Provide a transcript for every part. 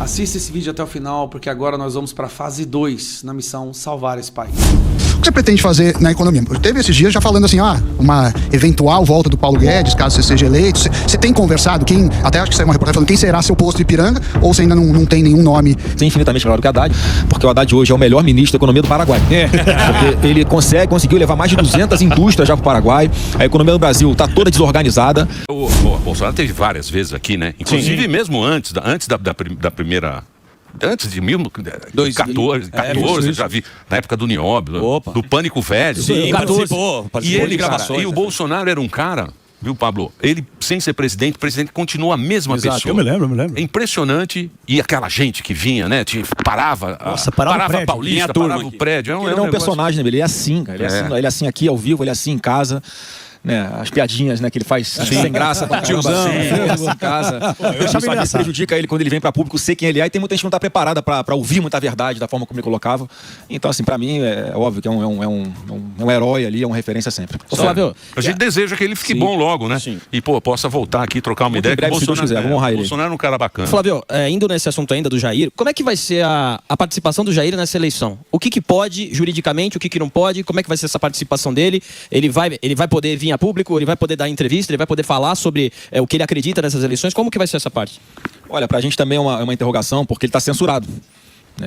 Assista esse vídeo até o final, porque agora nós vamos para a fase 2, na missão Salvar esse país. O que você pretende fazer na economia? Teve esses dias já falando assim, uma eventual volta do Paulo Guedes, caso você seja eleito. Você tem conversado, até acho que saiu uma reportagem falando quem será seu posto de Ipiranga, ou você ainda não tem nenhum nome? Tem infinitamente melhor do que o Haddad, porque o Haddad hoje é o melhor ministro da economia do Paraguai. Porque ele conseguiu levar mais de 200 indústrias já para o Paraguai, a economia do Brasil está toda desorganizada. O Bolsonaro teve várias vezes aqui, né? Inclusive mesmo antes da primeira... Antes de 2014, já vi, na época do Nióbio, do Pânico Velho. Sim, participou E o Bolsonaro era um cara, viu, Pablo? Ele, sem ser presidente, o presidente continua a mesma pessoa. Eu me lembro. É impressionante. E aquela gente que vinha, né? Parava a Paulista, parava o prédio. Ele é um personagem, né? Ele é assim, cara. Ele é assim aqui ao vivo, ele é assim em casa. Né, as piadinhas, né, que ele faz sem graça pra tiozão, em casa. Isso prejudica ele quando ele vem pra público, sei quem ele é, e tem muita gente que não tá preparada pra ouvir muita verdade da forma como ele colocava. Então, assim, pra mim é óbvio que é um herói ali, é uma referência sempre. Flávio, a gente deseja que ele fique bom logo, né? Sim. E, possa voltar aqui, trocar uma ideia. Breve, Bolsonaro, quiser, vamos honrar ele. Bolsonaro é um cara bacana. Flávio, indo nesse assunto ainda do Jair, como é que vai ser a participação do Jair nessa eleição? O que pode, juridicamente, o que não pode? Como é que vai ser essa participação dele? Ele vai poder vir a público? Ele vai poder dar entrevista? Ele vai poder falar sobre o que ele acredita nessas eleições? Como que vai ser essa parte? Olha, pra gente também é uma interrogação, porque ele está censurado.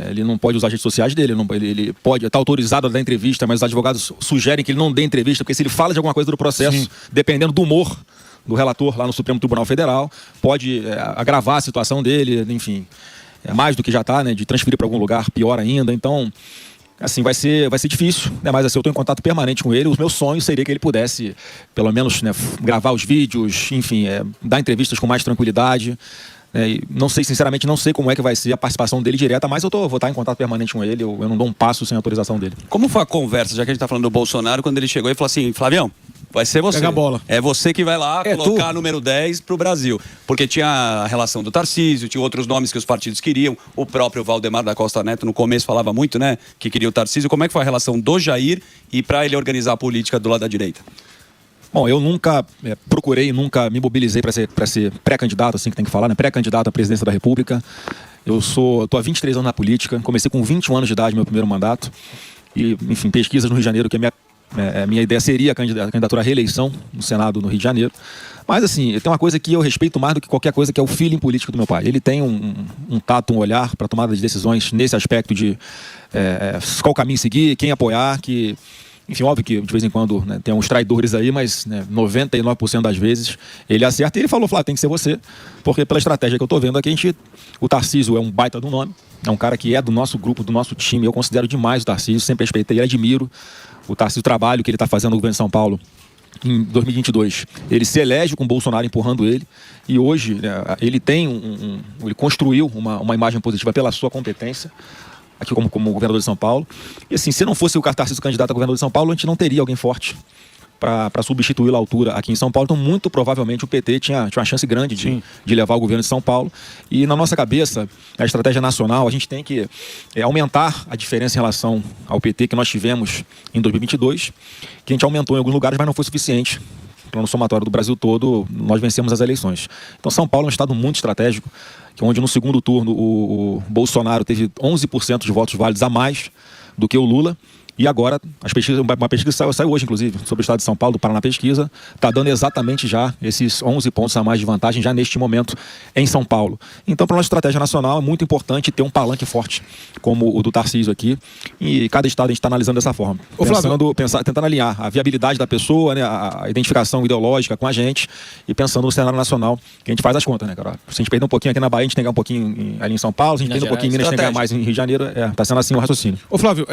Ele não pode usar as redes sociais dele, ele pode estar autorizado a dar entrevista, mas os advogados sugerem que ele não dê entrevista, porque se ele fala de alguma coisa do processo, dependendo do humor do relator lá no Supremo Tribunal Federal, pode agravar a situação dele, enfim, mais do que já está, né, de transferir para algum lugar pior ainda. Então, assim, vai ser difícil, né? Mas assim, eu estou em contato permanente com ele. O meu sonho seria que ele pudesse, pelo menos, né, gravar os vídeos, enfim, dar entrevistas com mais tranquilidade. Não sei, sinceramente, não sei como é que vai ser a participação dele direta, mas vou estar em contato permanente com ele. Eu não dou um passo sem autorização dele. Como foi a conversa, já que a gente está falando do Bolsonaro, quando ele chegou e falou assim, Flavião, vai ser você. Pega a bola. É você que vai lá colocar número 10 pro Brasil. Porque tinha a relação do Tarcísio, tinha outros nomes que os partidos queriam. O próprio Valdemar da Costa Neto, no começo, falava muito, né? Que queria o Tarcísio. Como é que foi a relação do Jair e para ele organizar a política do lado da direita? Bom, eu nunca nunca me mobilizei para ser pré-candidato, assim que tem que falar, né? Pré-candidato à presidência da República. Eu tô há 23 anos na política. Comecei com 21 anos de idade, meu primeiro mandato. E, enfim, pesquisas no Rio de Janeiro, que minha ideia seria a candidatura à reeleição no Senado no Rio de Janeiro. Mas, assim, tem uma coisa que eu respeito mais do que qualquer coisa, que é o feeling político do meu pai. Ele tem um tato, um olhar para tomada de decisões nesse aspecto de qual caminho seguir, quem apoiar, que... Enfim, óbvio que de vez em quando, né, tem uns traidores aí, mas 99% das vezes ele acerta. E ele falou, Flávio, tem que ser você, porque pela estratégia que eu estou vendo aqui, o Tarcísio é um baita do nome, é um cara que é do nosso grupo, do nosso time. Eu considero demais o Tarcísio, sempre respeitei, admiro o Tarcísio, o trabalho que ele está fazendo no governo de São Paulo. Em 2022, ele se elege com o Bolsonaro empurrando ele, e hoje ele tem ele construiu uma imagem positiva pela sua competência aqui como governador de São Paulo. E assim, se não fosse o Tarcísio candidato a governador de São Paulo, a gente não teria alguém forte para substituí-lo à altura aqui em São Paulo. Então, muito provavelmente, o PT tinha uma chance grande de levar o governo de São Paulo. E na nossa cabeça, a estratégia nacional, a gente tem que aumentar a diferença em relação ao PT que nós tivemos em 2022, que a gente aumentou em alguns lugares, mas não foi suficiente. No somatório do Brasil todo, nós vencemos as eleições. Então, São Paulo é um estado muito estratégico, onde no segundo turno o Bolsonaro teve 11% de votos válidos a mais do que o Lula. E agora, uma pesquisa saiu hoje, inclusive, sobre o estado de São Paulo, do Paraná Pesquisa, está dando exatamente já esses 11 pontos a mais de vantagem, já neste momento, em São Paulo. Então, para a nossa estratégia nacional, é muito importante ter um palanque forte, como o do Tarcísio aqui, e cada estado a gente está analisando dessa forma. Tentando alinhar a viabilidade da pessoa, né, a identificação ideológica com a gente, e pensando no cenário nacional, que a gente faz as contas, né, cara? Se a gente perder um pouquinho aqui na Bahia, a gente tem que ganhar um pouquinho ali em São Paulo, se a gente perder um pouquinho em Minas, a gente tem que ganhar mais em Rio de Janeiro, está sendo assim o raciocínio. Ô Flávio,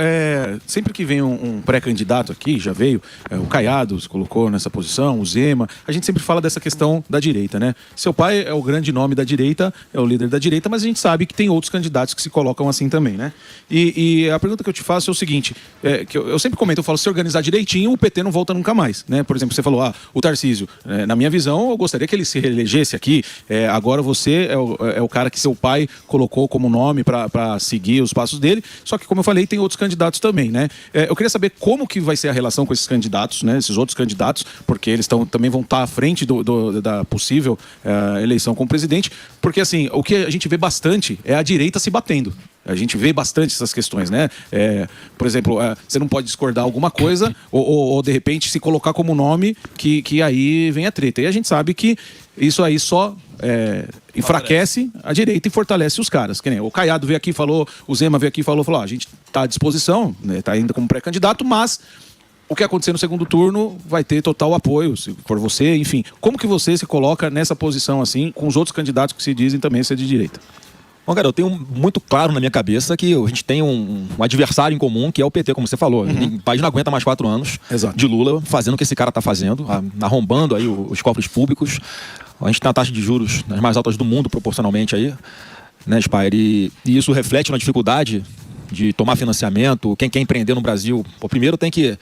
sempre que vem um pré-candidato aqui, já veio, o Caiado se colocou nessa posição, o Zema, a gente sempre fala dessa questão da direita, né? Seu pai é o grande nome da direita, é o líder da direita, mas a gente sabe que tem outros candidatos que se colocam assim também, né? E a pergunta que eu te faço é o seguinte, que eu sempre comento, eu falo, se organizar direitinho, o PT não volta nunca mais, né? Por exemplo, você falou, o Tarcísio, na minha visão, eu gostaria que ele se reelegesse aqui, agora você é o cara que seu pai colocou como nome para seguir os passos dele, só que, como eu falei, tem outros candidatos também, né? Eu queria saber como que vai ser a relação com esses candidatos, né? Esses outros candidatos, porque eles também vão estar à frente da possível eleição como presidente, porque assim, o que a gente vê bastante é a direita se batendo. A gente vê bastante essas questões, né? Por exemplo, você não pode discordar alguma coisa ou de repente se colocar como nome que aí vem a treta. E a gente sabe que isso aí só enfraquece a direita e fortalece os caras. Que nem o Caiado veio aqui e falou, o Zema veio aqui e falou, a gente está à disposição, né? Tá ainda como pré-candidato, mas o que acontecer no segundo turno vai ter total apoio, se for você, enfim. Como que você se coloca nessa posição assim, com os outros candidatos que se dizem também ser de direita? Bom, cara, eu tenho muito claro na minha cabeça que a gente tem um adversário em comum, que é o PT, como você falou. O país não aguenta mais 4 anos de Lula fazendo o que esse cara está fazendo, arrombando aí os cofres públicos. A gente tem a taxa de juros das mais altas do mundo, proporcionalmente aí, né, Spire? E isso reflete na dificuldade de tomar financiamento. Quem quer empreender no Brasil, primeiro tem que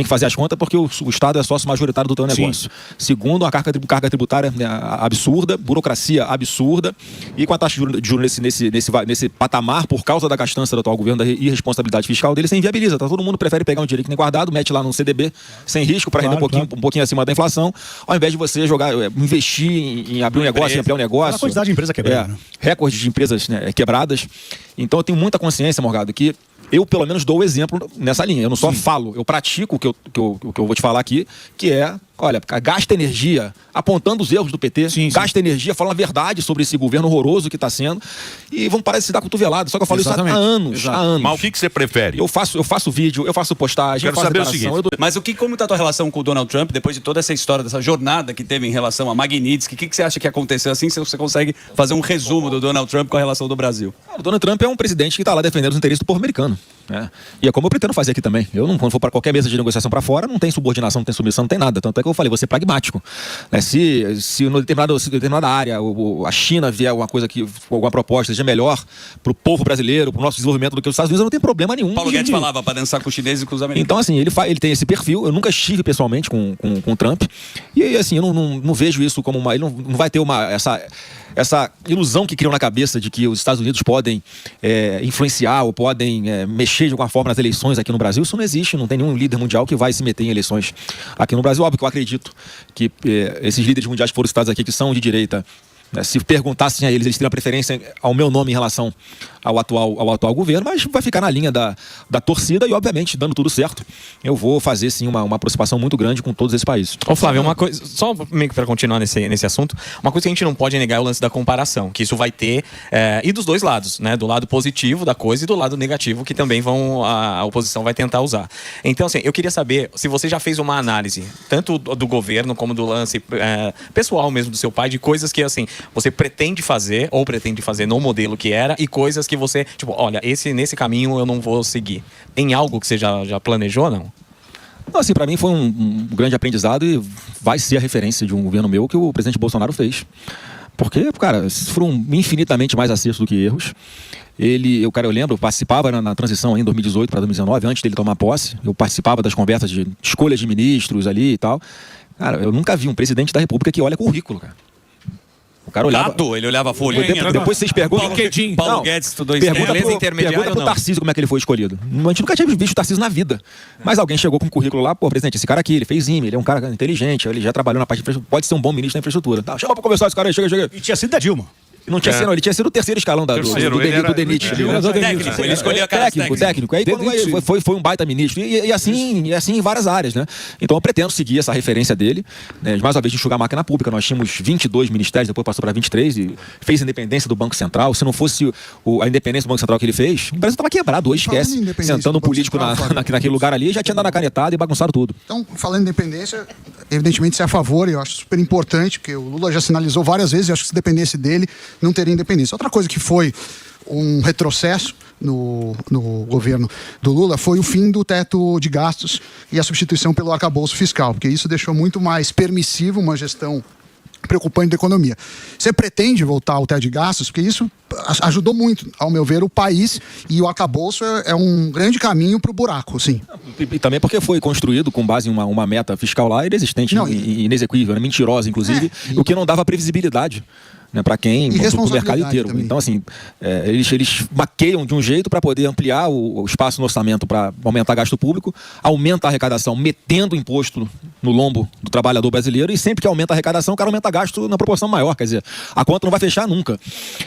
fazer as contas, porque o Estado é sócio majoritário do teu negócio. Segundo, a carga tributária absurda, burocracia absurda, e com a taxa de juros nesse patamar, por causa da gastança do atual governo, da irresponsabilidade fiscal dele, você inviabiliza. Todo mundo prefere pegar um dinheiro que nem guardado, mete lá no CDB, sem risco, para render um pouquinho acima da inflação, ao invés de você investir em abrir um negócio, em ampliar um negócio. A quantidade de empresas quebradas. Recorde de empresas quebradas. Então eu tenho muita consciência, Morgado, que eu, pelo menos, dou o exemplo nessa linha. Eu não só falo, eu pratico o que eu vou te falar aqui, que é, olha, gasta energia apontando os erros do PT, gasta energia falando a verdade sobre esse governo horroroso que está sendo, e vamos parar de se dar cotovelada. Só que eu falo isso há anos. Mas o que você prefere? Eu faço vídeo, eu faço postagem, Quero saber o seguinte. Mas como está a tua relação com o Donald Trump, depois de toda essa história, dessa jornada que teve em relação a Magnitsky? O que você acha que aconteceu assim, se você consegue fazer um resumo do Donald Trump com a relação do Brasil? O Donald Trump é um presidente que está lá defendendo os interesses do povo americano. E é como eu pretendo fazer aqui também. Eu não, quando for para qualquer mesa de negociação para fora, não tem subordinação, não tem submissão, não tem nada. Tanto é que eu falei, vou ser pragmático. Se em determinada área a China vier alguma proposta seja melhor para o povo brasileiro, para o nosso desenvolvimento do que os Estados Unidos, eu não tem problema nenhum. Paulo Guedes falava para dançar com os chineses e com os americanos. Então, assim, ele tem esse perfil. Eu nunca estive pessoalmente com o Trump. E, assim, eu não vejo isso como uma... Ele não vai ter essa ilusão que criam na cabeça de que os Estados Unidos podem influenciar ou podem mexer de alguma forma nas eleições aqui no Brasil. Isso não existe, não tem nenhum líder mundial que vai se meter em eleições aqui no Brasil. Óbvio que eu acredito que esses líderes mundiais que foram citados aqui, que são de direita, se perguntassem a eles teriam preferência ao meu nome em relação ao atual governo, mas vai ficar na linha da torcida e, obviamente, dando tudo certo, eu vou fazer, sim, uma aproximação muito grande com todos esses países. Ô Flávio, uma coisa, só meio que para continuar nesse assunto, uma coisa que a gente não pode negar é o lance da comparação, que isso vai ter, e dos dois lados, né? Do lado positivo da coisa e do lado negativo, que também a oposição vai tentar usar. Então, assim, eu queria saber se você já fez uma análise, tanto do governo como do lance pessoal mesmo do seu pai, de coisas que, assim, você pretende fazer no modelo que era, e coisas que você, tipo, olha, nesse caminho eu não vou seguir. Tem algo que você já planejou ou não? Não, assim, para mim foi um grande aprendizado e vai ser a referência de um governo meu que o presidente Bolsonaro fez. Porque, cara, foram infinitamente mais acertos do que erros. Eu lembro, eu participava na transição em 2018 para 2019, antes dele tomar posse. Eu participava das conversas de escolhas de ministros ali e tal. Cara, eu nunca vi um presidente da República que olha currículo, cara. O cara olhava... Ele olhava a folha. Depois vocês perguntam... Paulo Guedes estudou isso. Pergunta pro Tarcísio como é que ele foi escolhido. A gente nunca tinha visto o Tarcísio na vida. Mas alguém chegou com um currículo lá, presidente, esse cara aqui, ele fez IME, ele é um cara inteligente, ele já trabalhou na parte de infraestrutura, pode ser um bom ministro da infraestrutura. Tá, chama pra conversar esse cara aí, chega. E tinha sido da Dilma. Não tinha sido, ele tinha sido o terceiro escalão do DENIT. Ele escolheu a cara técnico. Aí quando foi um baita ministro. E assim em várias áreas, né? Então eu pretendo seguir essa referência dele, né? Mais uma vez, enxugar a máquina pública. Nós tínhamos 22 ministérios, depois passou para 23 e fez a independência do Banco Central. Se não fosse a independência do Banco Central que ele fez, o Brasil estava quebrado hoje, esquece. Sentando um político naquele lugar ali, já tinha dado a canetada e bagunçado tudo. Então, falando em independência, evidentemente você é a favor, e eu acho super importante, porque o Lula já sinalizou várias vezes, e acho que se dependesse dele, não teria independência. Outra coisa que foi um retrocesso no governo do Lula foi o fim do teto de gastos e a substituição pelo arcabouço fiscal, porque isso deixou muito mais permissivo uma gestão preocupante da economia. Você pretende voltar ao teto de gastos? Porque isso ajudou muito, ao meu ver, o país, e o arcabouço é um grande caminho para o buraco, sim. E também porque foi construído com base em uma meta fiscal lá inexistente, inexequível, mentirosa, inclusive, o que não dava previsibilidade. né, para quem? Para o mercado inteiro. Também. Então, assim, eles maqueiam de um jeito para poder ampliar o espaço no orçamento para aumentar gasto público, aumenta a arrecadação metendo imposto no lombo do trabalhador brasileiro, e sempre que aumenta a arrecadação, o cara aumenta gasto na proporção maior. Quer dizer, a conta não vai fechar nunca.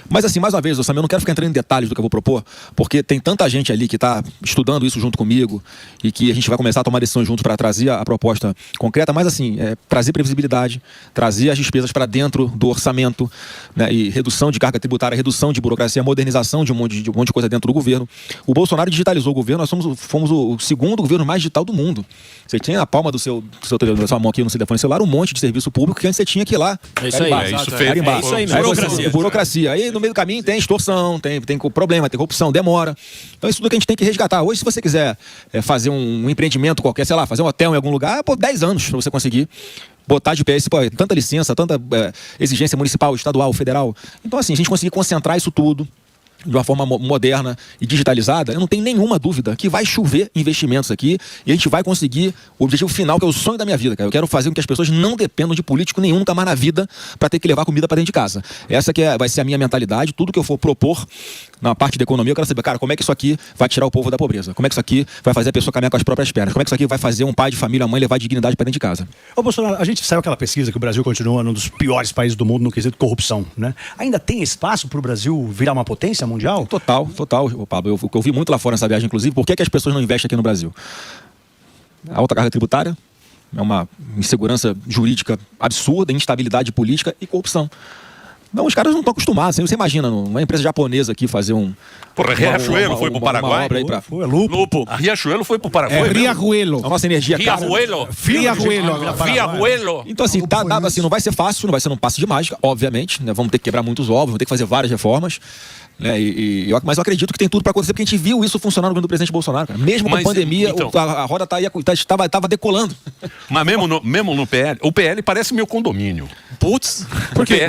Mas, assim, mais uma vez, Samir, eu não quero ficar entrando em detalhes do que eu vou propor, porque tem tanta gente ali que está estudando isso junto comigo e que a gente vai começar a tomar decisões juntos para trazer a proposta concreta, mas, assim, trazer previsibilidade, trazer as despesas para dentro do orçamento, né, e redução de carga tributária, redução de burocracia, modernização de um monte de coisa dentro do governo. O Bolsonaro digitalizou o governo, nós fomos o segundo governo mais digital do mundo. Você tinha na palma da sua mão aqui no seu telefone celular um monte de serviço público que antes você tinha que ir lá. É isso aí. É isso aí, burocracia. Aí no meio do caminho tem extorsão, tem problema, tem corrupção, demora. Então isso tudo que a gente tem que resgatar. Hoje, se você quiser fazer um empreendimento qualquer, sei lá, fazer um hotel em algum lugar, 10 anos para você conseguir botar de pé tanta licença, tanta exigência municipal, estadual, federal. Então, assim, a gente conseguir concentrar isso tudo de uma forma moderna e digitalizada, eu não tenho nenhuma dúvida que vai chover investimentos aqui e a gente vai conseguir o objetivo final, que é o sonho da minha vida, cara. Eu quero fazer com que as pessoas não dependam de político nenhum nunca mais na vida para ter que levar comida para dentro de casa. Essa que vai ser a minha mentalidade. Tudo que eu for propor na parte da economia, eu quero saber, cara, como é que isso aqui vai tirar o povo da pobreza? Como é que isso aqui vai fazer a pessoa caminhar com as próprias pernas? Como é que isso aqui vai fazer um pai de família, a mãe levar dignidade para dentro de casa? Ô, Bolsonaro, a gente saiu aquela pesquisa que o Brasil continua um dos piores países do mundo no quesito corrupção, né? Ainda tem espaço para o Brasil virar uma potência mundial? Total, Pablo. Eu vi muito lá fora nessa viagem, inclusive, por que as pessoas não investem aqui no Brasil? A alta carga tributária é uma insegurança jurídica absurda, instabilidade política e corrupção. Não, os caras não estão acostumados. Você imagina, uma empresa japonesa aqui fazer Porra, Riachuelo foi pro Paraguai? Foi Lupo. A Riachuelo foi pro Paraguai. Riachuelo. A nossa energia cara. Riachuelo. Então, assim, dado assim, não vai ser fácil, não vai ser num passe de mágica, obviamente, né? Vamos ter que quebrar muitos ovos, vamos ter que fazer várias reformas. Né? Mas eu acredito que tem tudo para acontecer, porque a gente viu isso funcionar no governo do presidente Bolsonaro, cara. Mesmo com a pandemia, então, a roda estava decolando. Mas mesmo no PL, o PL parece meu condomínio. Putz, porque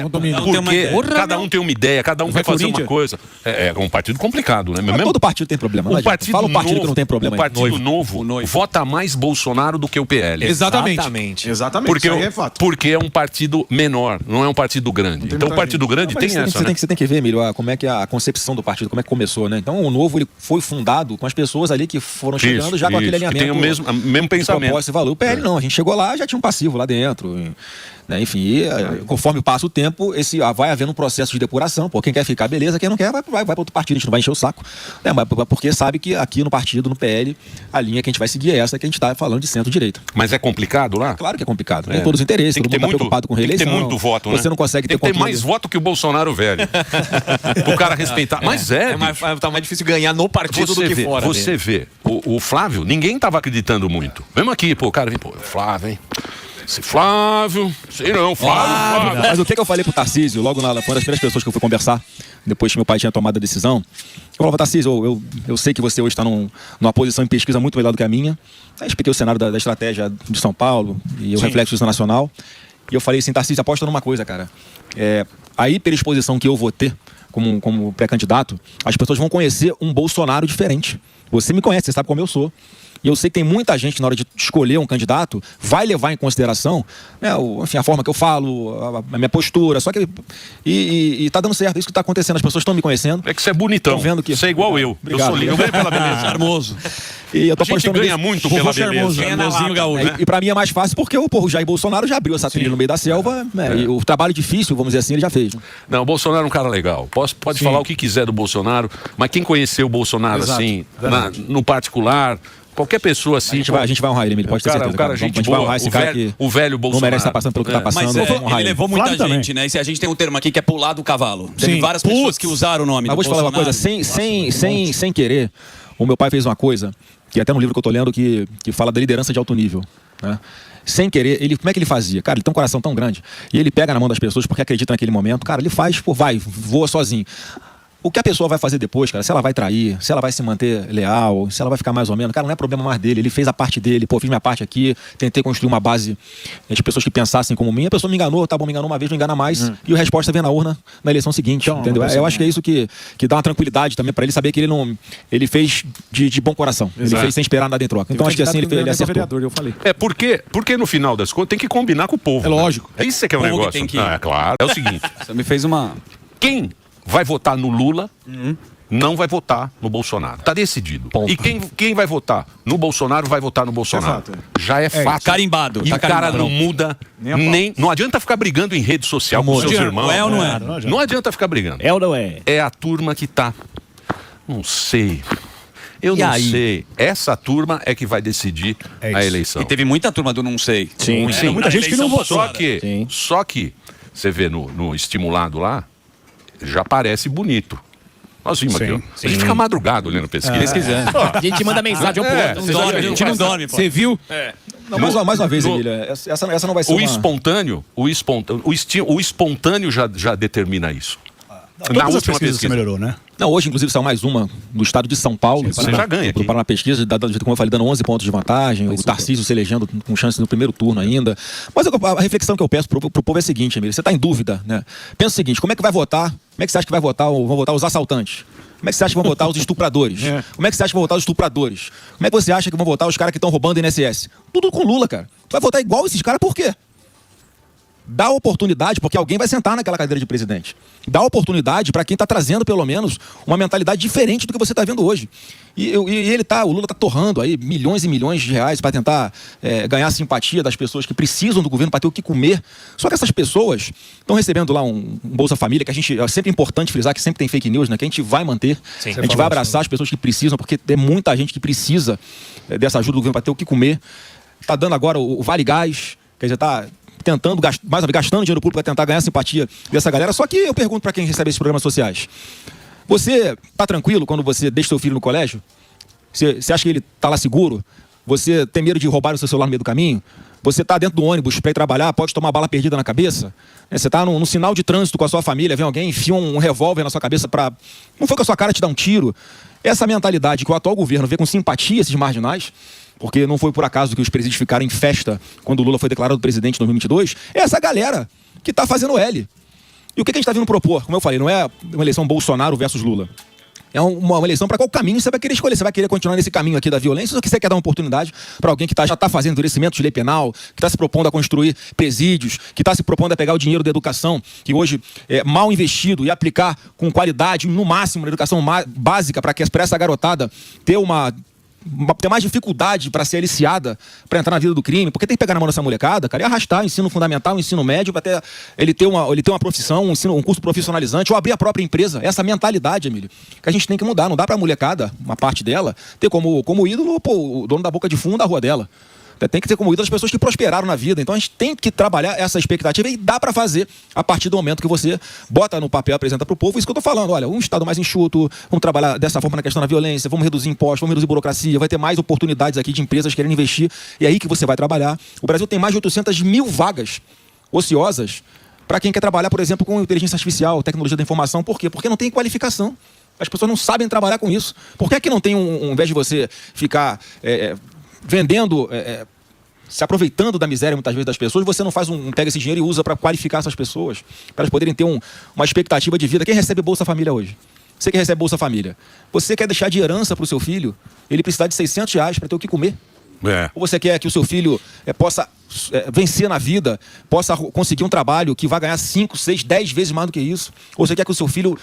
cada um tem uma ideia, cada um quer fazer uma coisa. É um partido complicado, né? Mesmo, todo partido tem problema. Fala um partido que não tem problema. O partido novo vota mais Bolsonaro do que o PL. Exatamente. Porque isso aí é fato. Porque é um partido menor, não é um partido grande. Então o partido grande tem essa, né? Você tem que ver, Emílio, como é que a concepção do partido, como é que começou, né? Então o Novo ele foi fundado com as pessoas ali que foram chegando já com aquele alinhamento. Que tem o mesmo pensamento. E valor. O PL não, a gente chegou lá, já tinha um passivo lá dentro. Né? Enfim, conforme passa o tempo, vai havendo um processo de depuração. Pô, quem quer ficar, beleza, quem não quer, vai para outro partido, a gente não vai encher o saco. Né? Mas porque sabe que aqui no partido, no PL, a linha que a gente vai seguir é essa que a gente está falando de centro-direita. Mas é complicado lá? Claro que é complicado. Tem todos os interesses, todo mundo está preocupado com reeleição. Tem muito voto, né? Você não consegue ter controle. Tem mais voto que o Bolsonaro velho. O cara respeitar. Mas tá mais difícil ganhar no partido do que fora. Você vê, o Flávio, ninguém estava acreditando muito. Mesmo aqui, o cara vem, Flávio, hein? Esse Flávio, sei não, Flávio. Mas o que eu falei pro Tarcísio, logo foi uma das primeiras pessoas que eu fui conversar, depois que meu pai tinha tomado a decisão, eu falava, Tarcísio, eu sei que você hoje está numa posição em pesquisa muito melhor do que a minha. Aí expliquei o cenário da estratégia de São Paulo e o reflexo disso nacional. E eu falei assim, Tarcísio, aposta numa coisa, cara. A hiperexposição que eu vou ter como pré-candidato, as pessoas vão conhecer um Bolsonaro diferente. Você me conhece, você sabe como eu sou. E eu sei que tem muita gente, na hora de escolher um candidato, vai levar em consideração, né, enfim, a forma que eu falo, a minha postura. Só que. E tá dando certo, isso que tá acontecendo. As pessoas estão me conhecendo. É que você é bonitão. Vendo que... Você é igual eu. Obrigado. Eu sou lindo. Eu ganho pela beleza. Charmoso. E eu tô a gente ganha muito pela beleza. Charmosinho gaúcho. E pra mim é mais fácil porque o Jair Bolsonaro já abriu essa trilha no meio da selva. Né, e o trabalho difícil, vamos dizer assim, ele já fez. Né? Não, o Bolsonaro é um cara legal. Pode falar o que quiser do Bolsonaro, mas quem conheceu o Bolsonaro assim, no particular. Qualquer pessoa assim. A gente vai honrar ele pode ter certeza. A gente vai honrar esse cara que o velho Bolsonaro não merece estar passando pelo que está passando. Mas ele levou muita gente, né? E a gente tem um termo aqui que é pular do cavalo. Teve várias pessoas que usaram o nome do Bolsonaro. Mas vou te falar uma coisa, sem querer, o meu pai fez uma coisa, que até no livro que eu tô lendo, que fala da liderança de alto nível, né? Sem querer, como é que ele fazia? Cara, ele tem um coração tão grande. E ele pega na mão das pessoas porque acredita naquele momento. Cara, ele faz, voa sozinho. O que a pessoa vai fazer depois, cara, se ela vai trair, se ela vai se manter leal, se ela vai ficar mais ou menos, cara, não é problema mais dele. Ele fez a parte dele, pô, fiz minha parte aqui, tentei construir uma base de pessoas que pensassem como mim. A pessoa me enganou, tá bom, me enganou uma vez, não engana mais. E a resposta vem na urna na eleição seguinte, entendeu? Eu acho que é isso que dá uma tranquilidade também pra ele saber que ele fez de bom coração. Ele fez sem esperar nada em troca. Então acho que assim ele acertou. Vereador, eu falei. Porque no final das contas tem que combinar com o povo. É lógico. É isso que é um negócio. É claro. É o seguinte. Você me fez uma... Quem vai votar no Lula não vai votar no Bolsonaro. Tá decidido. Ponto. E quem vai votar no Bolsonaro vai votar no Bolsonaro. Já é fato. Carimbado. E o cara não muda nem... Não adianta ficar brigando em rede social com seus irmãos. É ou não é? Não adianta ficar brigando. É ou não é? É a turma que tá... Não sei... Eu não sei. Essa turma é que vai decidir a eleição. E teve muita turma do não sei. Sim. Muita gente que não votou. Só que você vê no estimulado lá, já parece bonito. Nós vimos aqui, ó. A gente fica madrugado olhando pesquisa. Pesquisando. A gente manda mensagem ao povo. A gente não dorme. Você viu? Não, mais uma vez, Emília, essa não vai ser o espontâneo já determina isso. Na última pesquisa melhorou, né? Não, hoje, inclusive, saiu mais uma no estado de São Paulo. Você já ganha aqui. Para uma pesquisa, como eu falei, dando 11 pontos de vantagem. O Tarcísio se elegendo com chance no primeiro turno ainda. Mas a reflexão que eu peço pro povo é a seguinte, Emílio. Você está em dúvida, né? Pensa o seguinte, como é que vai votar? Como é que você acha que vai votar? Vão votar os assaltantes? Como é que você acha que vão votar os estupradores? Como é que você acha que vão votar os estupradores? Como é que você acha que vão votar os caras que estão roubando INSS? Tudo com Lula, cara. Tu vai votar igual esses caras por quê? Dá oportunidade, porque alguém vai sentar naquela cadeira de presidente. Dá oportunidade para quem está trazendo, pelo menos, uma mentalidade diferente do que você está vendo hoje. O Lula está torrando aí milhões e milhões de reais para tentar ganhar a simpatia das pessoas que precisam do governo para ter o que comer. Só que essas pessoas estão recebendo lá um Bolsa Família, que é sempre importante frisar que sempre tem fake news, né? Que a gente vai manter. Sim, a gente vai abraçar as pessoas que precisam, porque tem muita gente que precisa dessa ajuda do governo para ter o que comer. Está dando agora o Vale Gás, quer dizer, está tentando, gastando dinheiro público para tentar ganhar a simpatia dessa galera. Só que eu pergunto para quem recebe esses programas sociais: você tá tranquilo quando você deixa seu filho no colégio? Você acha que ele tá lá seguro? Você tem medo de roubar o seu celular no meio do caminho? Você tá dentro do ônibus para ir trabalhar, pode tomar bala perdida na cabeça? Você tá num sinal de trânsito com a sua família, vem alguém, enfia um revólver na sua cabeça para... Não foi com a sua cara te dar um tiro? Essa mentalidade que o atual governo vê com simpatia esses marginais, porque não foi por acaso que os presídios ficaram em festa quando o Lula foi declarado presidente em 2022, é essa galera que está fazendo L. E o que a gente está vindo propor? Como eu falei, não é uma eleição Bolsonaro versus Lula. É uma eleição para qual caminho você vai querer escolher. Você vai querer continuar nesse caminho aqui da violência ou você quer dar uma oportunidade para alguém que já está fazendo endurecimento de lei penal, que está se propondo a construir presídios, que está se propondo a pegar o dinheiro da educação, que hoje é mal investido, e aplicar com qualidade, no máximo, na educação básica, para essa garotada ter mais dificuldade para ser aliciada, para entrar na vida do crime, porque tem que pegar na mão dessa molecada, cara, e arrastar o ensino fundamental, o ensino médio, para ele ter uma profissão, um curso profissionalizante, ou abrir a própria empresa. Essa mentalidade, Emílio, que a gente tem que mudar. Não dá para a molecada, uma parte dela, ter como ídolo o dono da boca de fundo da rua dela. Tem que ter como ídolo as pessoas que prosperaram na vida. Então a gente tem que trabalhar essa expectativa, e dá para fazer a partir do momento que você bota no papel, apresenta para o povo. Isso que eu tô falando, olha, um Estado mais enxuto, vamos trabalhar dessa forma na questão da violência, vamos reduzir impostos, vamos reduzir burocracia, vai ter mais oportunidades aqui de empresas querendo investir, e é aí que você vai trabalhar. O Brasil tem mais de 800 mil vagas ociosas para quem quer trabalhar, por exemplo, com inteligência artificial, tecnologia da informação. Por quê? Porque não tem qualificação. As pessoas não sabem trabalhar com isso. Por que é que não tem, ao invés de você ficar vendendo... se aproveitando da miséria muitas vezes das pessoas, você não pega esse dinheiro e usa para qualificar essas pessoas, para elas poderem ter uma expectativa de vida. Quem recebe Bolsa Família hoje? Você que recebe Bolsa Família, você quer deixar de herança para o seu filho ele precisar de R$600 para ter o que comer? Ou você quer que o seu filho possa vencer na vida, possa conseguir um trabalho que vai ganhar 5, 6, 10 vezes mais do que isso? Ou você quer que o seu filho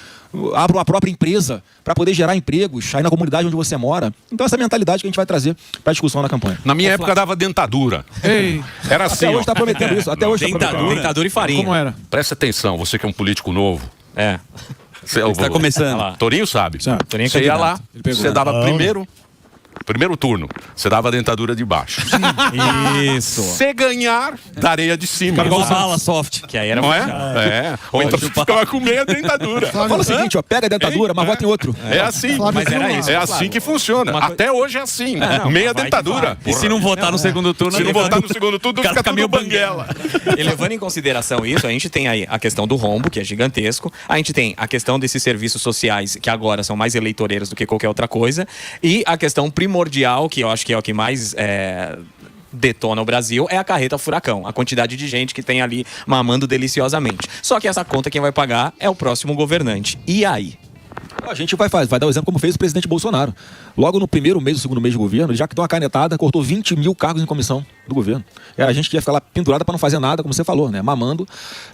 abra uma própria empresa para poder gerar empregos aí na comunidade onde você mora? Então essa mentalidade que a gente vai trazer para a discussão na campanha. Na minha época dava dentadura. Era assim. Até hoje está prometendo isso. Até hoje dentadura e farinha. Como era? Presta atenção, você que é um político novo. Você está começando. Torinho sabe. Torinho é você ia lá, candidato. você dava primeiro primeiro turno, você dava a dentadura de baixo. Isso. Se ganhar, daria de cima. Igual bala soft. Que aí era Não é? Ou então ficava com meia dentadura. Fala o seguinte, ó, pega a dentadura, mas vota em outro. É assim. Mas era isso. É assim que funciona. Até hoje é assim. Meia dentadura. E se não votar no segundo turno, Se não votar no segundo turno, fica meio banguela. E levando em consideração isso, a gente tem aí a questão do rombo, que é gigantesco. A gente tem a questão desses serviços sociais, que agora são mais eleitoreiros do que qualquer outra coisa. E a questão primordial, que eu acho que é o que mais detona o Brasil, é a carreta furacão. A quantidade de gente que tem ali mamando deliciosamente. Só que essa conta quem vai pagar é o próximo governante. E aí? A gente vai dar o exemplo como fez o presidente Bolsonaro. Logo no primeiro mês, no segundo mês de governo, ele já que deu uma canetada, cortou 20 mil cargos em comissão do governo. Era a gente que ia ficar lá pendurada para não fazer nada, como você falou, né? Mamando.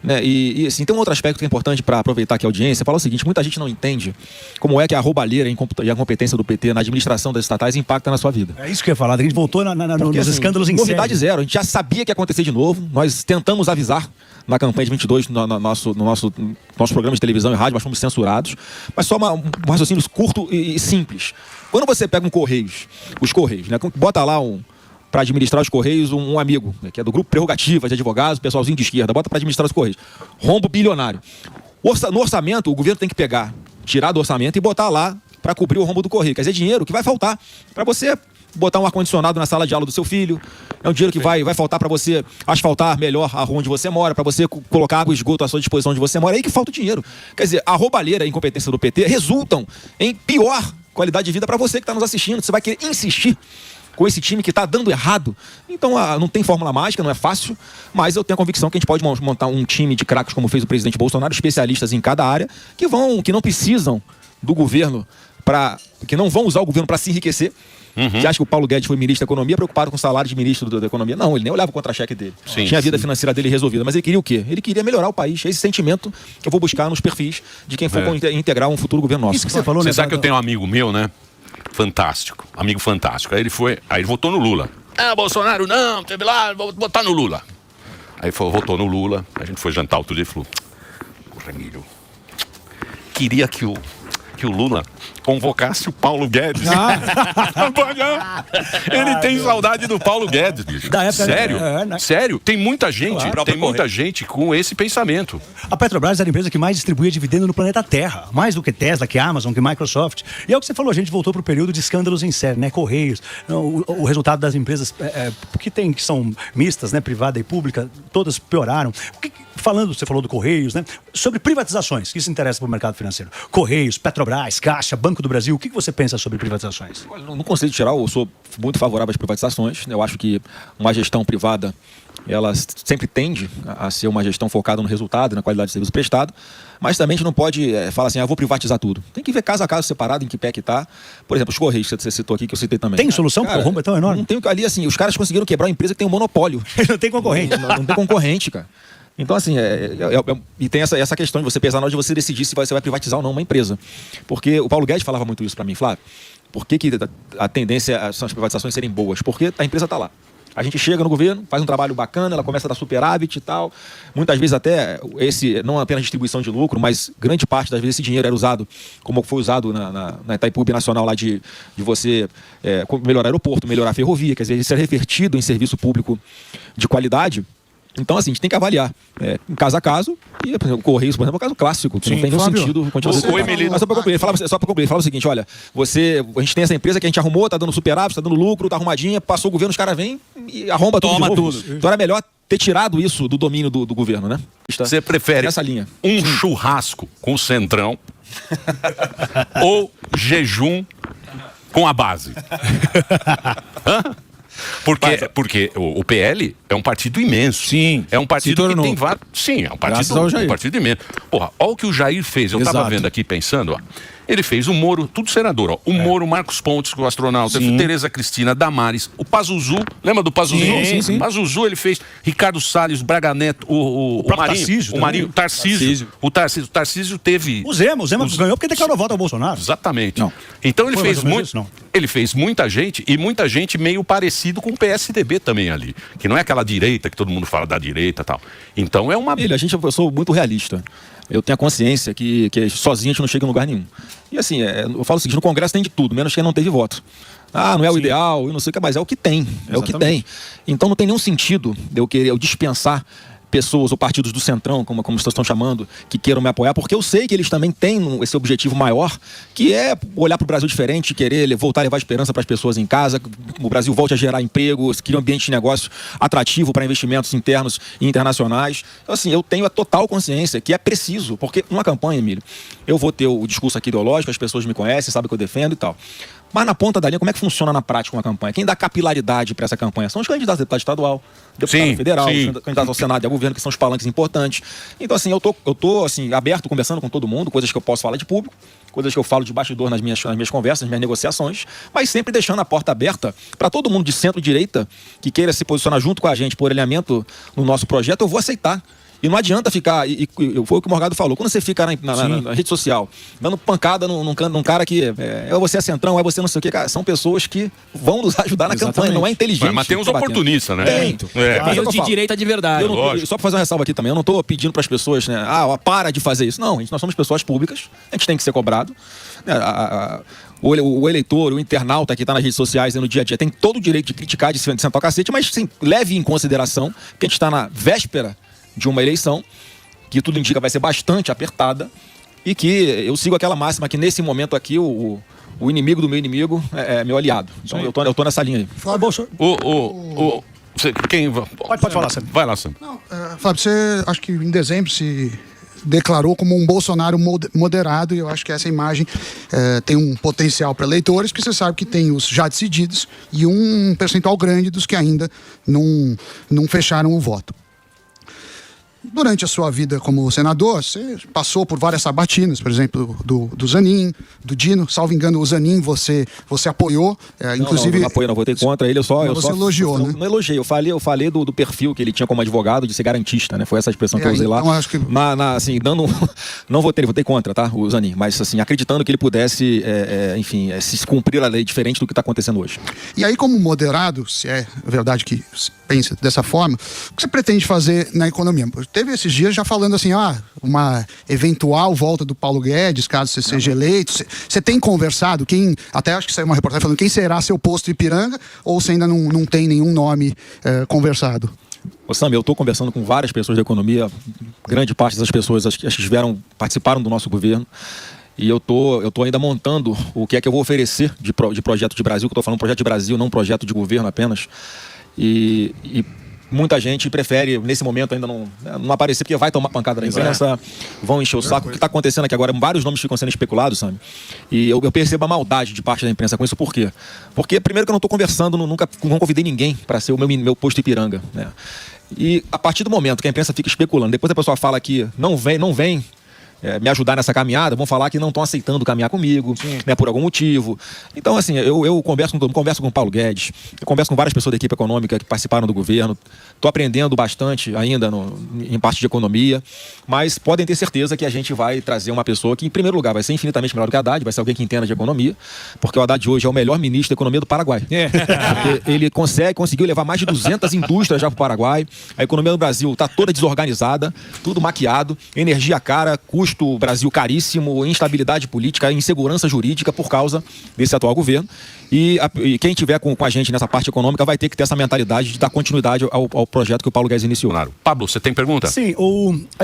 Né? E assim, tem um outro aspecto que é importante para aproveitar aqui a audiência. Falar o seguinte, muita gente não entende como é que a roubalheira e a incompetência do PT na administração das estatais impacta na sua vida. É isso que eu ia falar, a gente voltou Porque, nos escândalos em novidade série. zero, a gente já sabia que ia acontecer de novo, nós tentamos avisar na campanha de 22, no nosso programa de televisão e rádio, mas fomos censurados. Mas só um raciocínio curto e simples. Quando você pega os Correios, né, bota lá para administrar os Correios um amigo, né, que é do grupo Prerrogativas de advogados, pessoalzinho de esquerda, bota para administrar os Correios. Rombo bilionário. No orçamento, o governo tem que tirar do orçamento e botar lá para cobrir o rombo do Correio. Quer dizer, dinheiro que vai faltar para você botar um ar-condicionado na sala de aula do seu filho. É um dinheiro que vai faltar para você asfaltar melhor a rua onde você mora, para você colocar água e esgoto à sua disposição onde você mora. É aí que falta o dinheiro. Quer dizer, a roubalheira e a incompetência do PT resultam em pior qualidade de vida para você que está nos assistindo. Você vai querer insistir com esse time que está dando errado. Então, não tem fórmula mágica, não é fácil, mas eu tenho a convicção que a gente pode montar um time de craques, como fez o presidente Bolsonaro, especialistas em cada área, que não precisam do governo, que não vão usar o governo para se enriquecer. Você acha que o Paulo Guedes foi ministro da Economia preocupado com o salário de ministro da Economia? Não, ele nem olhava o contra-cheque dele. Tinha a vida financeira dele resolvida. Mas ele queria o quê? Ele queria melhorar o país. É esse sentimento que eu vou buscar nos perfis de quem for integrar um futuro governo nosso. Isso que você falou, Você sabe que eu tenho um amigo meu, né? Fantástico. Amigo fantástico. Aí ele votou no Lula. Bolsonaro não, teve lá, vou votar no Lula. Aí votou no Lula. A gente foi jantar outro dia e falou: Ramiro, queria que o Lula convocasse o Paulo Guedes. Ele tem saudade do Paulo Guedes, bicho. Sério? Sério? Tem muita gente com esse pensamento. A Petrobras era a empresa que mais distribuía dividendo no planeta Terra. Mais do que Tesla, que Amazon, que Microsoft. E é o que você falou, a gente voltou para o período de escândalos em série, né? Correios, o resultado das empresas que são mistas, né? Privada e pública, todas pioraram. Você falou do Correios, né? Sobre privatizações, que isso interessa para o mercado financeiro. Correios, Petrobras, Caixa, Banco do Brasil. O que você pensa sobre privatizações? No conceito geral, eu sou muito favorável às privatizações. Eu acho que uma gestão privada, ela sempre tende a ser uma gestão focada no resultado, na qualidade de serviço prestado, mas também a gente não pode falar assim, vou privatizar tudo. Tem que ver caso a caso separado, em que pé que está. Por exemplo, os Correios, que você citou aqui, que eu citei também. Tem solução? Porque o rombo é tão enorme. Não tem ali, assim, os caras conseguiram quebrar uma empresa que tem um monopólio. Não tem concorrente. Não tem concorrente, cara. Então, assim, e tem essa questão de você pensar na hora de você decidir se você vai privatizar ou não uma empresa. Porque o Paulo Guedes falava muito isso para mim, Flávio. Por que a tendência são as privatizações serem boas? Porque a empresa está lá. A gente chega no governo, faz um trabalho bacana, ela começa a dar superávit e tal. Muitas vezes até, não apenas distribuição de lucro, mas grande parte das vezes esse dinheiro era usado, como foi usado na Itaipu Nacional lá de você melhorar o aeroporto, melhorar a ferrovia, quer dizer, isso é revertido em serviço público de qualidade. Então, assim, a gente tem que avaliar caso a caso. E, por exemplo, o Correios, por exemplo, é um caso clássico, que não tem nenhum sentido continuar. Mas só para concluir, ele falava o seguinte: olha, a gente tem essa empresa que a gente arrumou, tá dando superávit, tá dando lucro, tá arrumadinha, passou o governo, os caras vêm e arromba tudo. Toma tudo. Então era melhor ter tirado isso do domínio do governo, né? Você prefere essa linha. Um churrasco com o Centrão ou jejum com a base? Porque o PL é um partido imenso. Sim. É um partido que tem vários. Sim, é um partido imenso. Porra, olha o que o Jair fez. Eu estava vendo aqui pensando, ó. Ele fez o Moro, tudo senador, ó. O Moro, Marcos Pontes, o astronauta, Tereza Cristina, Damares, o Pazuzu, lembra do Pazuzu? Sim. Pazuzu, ele fez Ricardo Salles, Braga Neto, o Marinho, Tarcísio. O Tarcísio teve... O Zema ganhou porque declarou voto ao Bolsonaro. Exatamente. Não. Então ele fez muito... Ele fez muita gente, e muita gente meio parecido com o PSDB também ali. Que não é aquela direita que todo mundo fala da direita e tal. Então é uma... Eu sou muito realista. eu tenho a consciência que sozinho a gente não chega em lugar nenhum. E assim, eu falo o seguinte, no Congresso tem de tudo, menos quem não teve voto. Não é o ideal, eu não sei o que, mas é o que tem. É o que tem. Então não tem nenhum sentido eu dispensar pessoas ou partidos do Centrão, como vocês estão chamando, que queiram me apoiar, porque eu sei que eles também têm esse objetivo maior, que é olhar para o Brasil diferente, querer voltar a levar esperança para as pessoas em casa, o Brasil volte a gerar emprego, criar um ambiente de negócio atrativo para investimentos internos e internacionais. Então, assim, eu tenho a total consciência que é preciso, porque numa campanha, Emílio, eu vou ter o discurso aqui ideológico, as pessoas me conhecem, sabem que eu defendo e tal. Mas na ponta da linha, como é que funciona na prática uma campanha? Quem dá capilaridade para essa campanha são os candidatos a deputado estadual, deputado federal, candidatos ao Senado e ao governo, que são os palanques importantes. Então, assim, eu tô assim, aberto, conversando com todo mundo, coisas que eu posso falar de público, coisas que eu falo de bastidor nas minhas conversas, nas minhas negociações, mas sempre deixando a porta aberta para todo mundo de centro-direita que queira se posicionar junto com a gente por alinhamento no nosso projeto, eu vou aceitar. E não adianta ficar, foi o que o Morgado falou, quando você fica na rede social, dando pancada num cara que você é centrão, você não sei o que, cara, são pessoas que vão nos ajudar na campanha, não é inteligente. Mas tem uns oportunistas, né? Tem os de direita de verdade. Só para fazer uma ressalva aqui também, eu não estou pedindo para as pessoas, né, para de fazer isso. Não, nós somos pessoas públicas, a gente tem que ser cobrado. O eleitor, o internauta que está nas redes sociais no dia a dia tem todo o direito de criticar, de sentar o cacete, mas sim, leve em consideração que a gente está na véspera de uma eleição, que tudo indica vai ser bastante apertada, e que eu sigo aquela máxima que nesse momento aqui o inimigo do meu inimigo é meu aliado. Então eu tô nessa linha aí. Flávio, Pode falar, Sam. Vai lá, Sam. Flávio, você acho que em dezembro se declarou como um Bolsonaro moderado, e eu acho que essa imagem tem um potencial para eleitores, porque você sabe que tem os já decididos e um percentual grande dos que ainda não fecharam o voto. Durante a sua vida como senador, você passou por várias sabatinas, por exemplo, do Zanin, do Dino. Salvo engano, o Zanin você apoiou, inclusive... Não apoio, não votei contra ele, você elogiou, né? Não elogiei, eu falei do perfil que ele tinha como advogado de ser garantista, né? Foi essa expressão que eu usei lá. Então, acho que... assim, não votei contra, tá? O Zanin, mas assim, acreditando que ele pudesse, se cumprir a lei diferente do que está acontecendo hoje. E aí, como moderado, se é verdade que pensa dessa forma, o que você pretende fazer na economia? Teve esses dias já falando assim, uma eventual volta do Paulo Guedes, caso você seja eleito. Você tem conversado, até acho que saiu uma reportagem falando quem será seu posto Ipiranga, ou você ainda não tem nenhum nome conversado? Sam, eu estou conversando com várias pessoas da economia, grande parte dessas pessoas acho que participaram do nosso governo. E eu tô ainda montando o que é que eu vou oferecer de projeto de Brasil, que eu estou falando projeto de Brasil, não projeto de governo apenas. E muita gente prefere, nesse momento, ainda não aparecer, porque vai tomar pancada da imprensa, vão encher o saco. O que está acontecendo aqui agora, vários nomes ficam sendo especulados, sabe? E eu percebo a maldade de parte da imprensa com isso. Por quê? Porque, primeiro, que eu não estou conversando, não convidei ninguém para ser o meu posto Ipiranga, né? E a partir do momento que a imprensa fica especulando, depois a pessoa fala que não vem me ajudar nessa caminhada, vão falar que não estão aceitando caminhar comigo, né, por algum motivo. Então, assim, eu converso com o Paulo Guedes, eu converso com várias pessoas da equipe econômica que participaram do governo, estou aprendendo bastante ainda em parte de economia, mas podem ter certeza que a gente vai trazer uma pessoa que, em primeiro lugar, vai ser infinitamente melhor do que o Haddad, vai ser alguém que entenda de economia, porque o Haddad hoje é o melhor ministro da economia do Paraguai. Porque ele conseguiu levar mais de 200 indústrias já para o Paraguai, a economia do Brasil está toda desorganizada, tudo maquiado, energia cara, custo Brasil caríssimo, instabilidade política, insegurança jurídica por causa desse atual governo. E quem tiver com a gente nessa parte econômica vai ter que ter essa mentalidade de dar continuidade ao projeto que o Paulo Guedes iniciou. Claro. Pablo, você tem pergunta? Sim,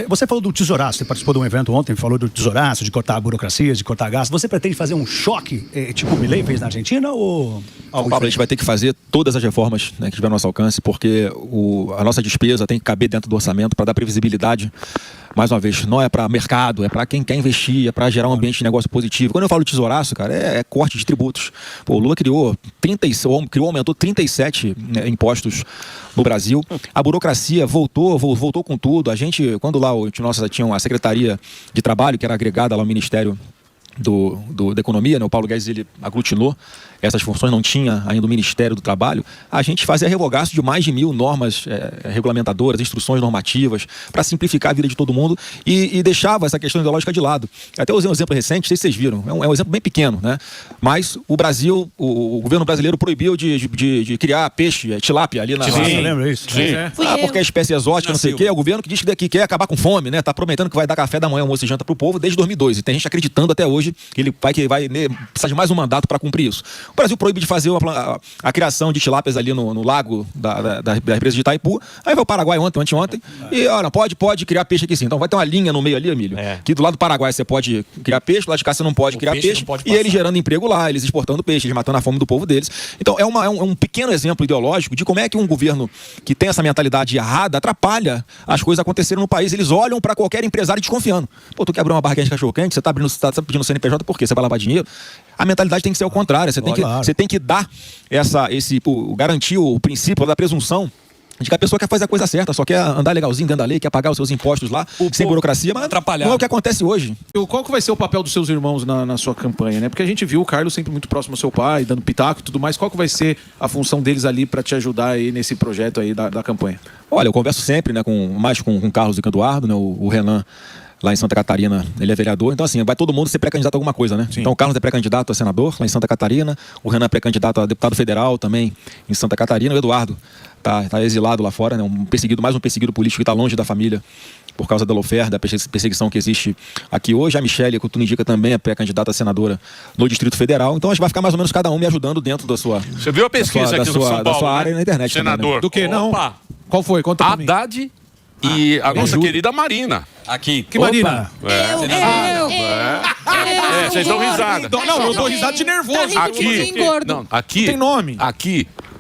você falou do tesouraço, você participou de um evento ontem, falou do tesouraço, de cortar burocracias, de cortar gastos. Você pretende fazer um choque, tipo o Milei fez na Argentina, ou algo Pablo, a gente vai ter que fazer todas as reformas, né, que tiver ao nosso alcance, porque a nossa despesa tem que caber dentro do orçamento para dar previsibilidade. Mais uma vez, não é para mercado, é para quem quer investir, é para gerar um ambiente de negócio positivo. Quando eu falo de tesouraço, cara, é corte de tributos. Pô, o Lula aumentou 37 impostos no Brasil. A burocracia voltou com tudo. A gente, quando lá tinha a Secretaria de Trabalho, que era agregada lá ao Ministério da economia, né? O Paulo Guedes, ele aglutinou essas funções, não tinha ainda o Ministério do Trabalho. A gente fazia revogaço de mais de 1000 normas regulamentadoras, instruções normativas, para simplificar a vida de todo mundo e deixava essa questão ideológica de lado. Até usei um exemplo recente, não sei se vocês viram, é um exemplo bem pequeno, né? Mas o Brasil, o governo brasileiro proibiu de criar peixe, tilápia ali na... Sim, lembra isso? Sim. Porque é espécie exótica, não sei o quê. É o governo que diz que quer acabar com fome, né? Tá prometendo que vai dar café da manhã, almoço e janta pro povo desde 2002. E tem gente acreditando até hoje que ele vai precisar de mais um mandato para cumprir isso. O Brasil proíbe de fazer a criação de tilápias ali no lago da empresa de Itaipu. Aí vai o Paraguai anteontem. E olha, pode criar peixe aqui sim. Então vai ter uma linha no meio ali, Emílio. Que do lado do Paraguai você pode criar peixe, do lado de cá você não pode criar peixe. E eles gerando emprego lá, eles exportando peixe, eles matando a fome do povo deles. Então é um pequeno exemplo ideológico de como é que um governo que tem essa mentalidade errada atrapalha as coisas acontecerem no país. Eles olham para qualquer empresário desconfiando. Pô, tu quer abrir uma barraquinha de cachorro-quente, você tá pedindo CNPJ por quê? Você vai lavar dinheiro? A mentalidade tem que ser ao contrário. Você tem que dar garantir o princípio da presunção de que a pessoa quer fazer a coisa certa, só quer andar legalzinho dentro da lei, quer pagar os seus impostos lá, sem burocracia, mas atrapalhar. Não é o que acontece hoje. Qual que vai ser o papel dos seus irmãos na sua campanha, né? Porque a gente viu o Carlos sempre muito próximo ao seu pai, dando pitaco e tudo mais. Qual que vai ser a função deles ali para te ajudar aí nesse projeto aí da campanha? Olha, eu converso sempre, né, com o Carlos e com o Eduardo, né, o Renan, lá em Santa Catarina, ele é vereador. Então, assim, vai todo mundo ser pré-candidato a alguma coisa, né? Sim. Então, o Carlos é pré-candidato a senador, lá em Santa Catarina. O Renan é pré-candidato a deputado federal, também, em Santa Catarina. O Eduardo tá exilado lá fora, né? Mais um perseguido político que está longe da família por causa da lawfare, da perseguição que existe aqui hoje. A Michelle, que tu indica, também é pré-candidata a senadora no Distrito Federal. Então, a gente vai ficar mais ou menos cada um me ajudando dentro da sua... Você viu a pesquisa aqui no São Paulo, da sua área, né? na internet. Senador. Também, né? Do que? Não. Qual foi? Conta pra mim. Haddad e a nossa querida Marina. Aqui. Que Marina? Vocês dão risada. Não, eu dou risada de nervoso. Aqui tem nome.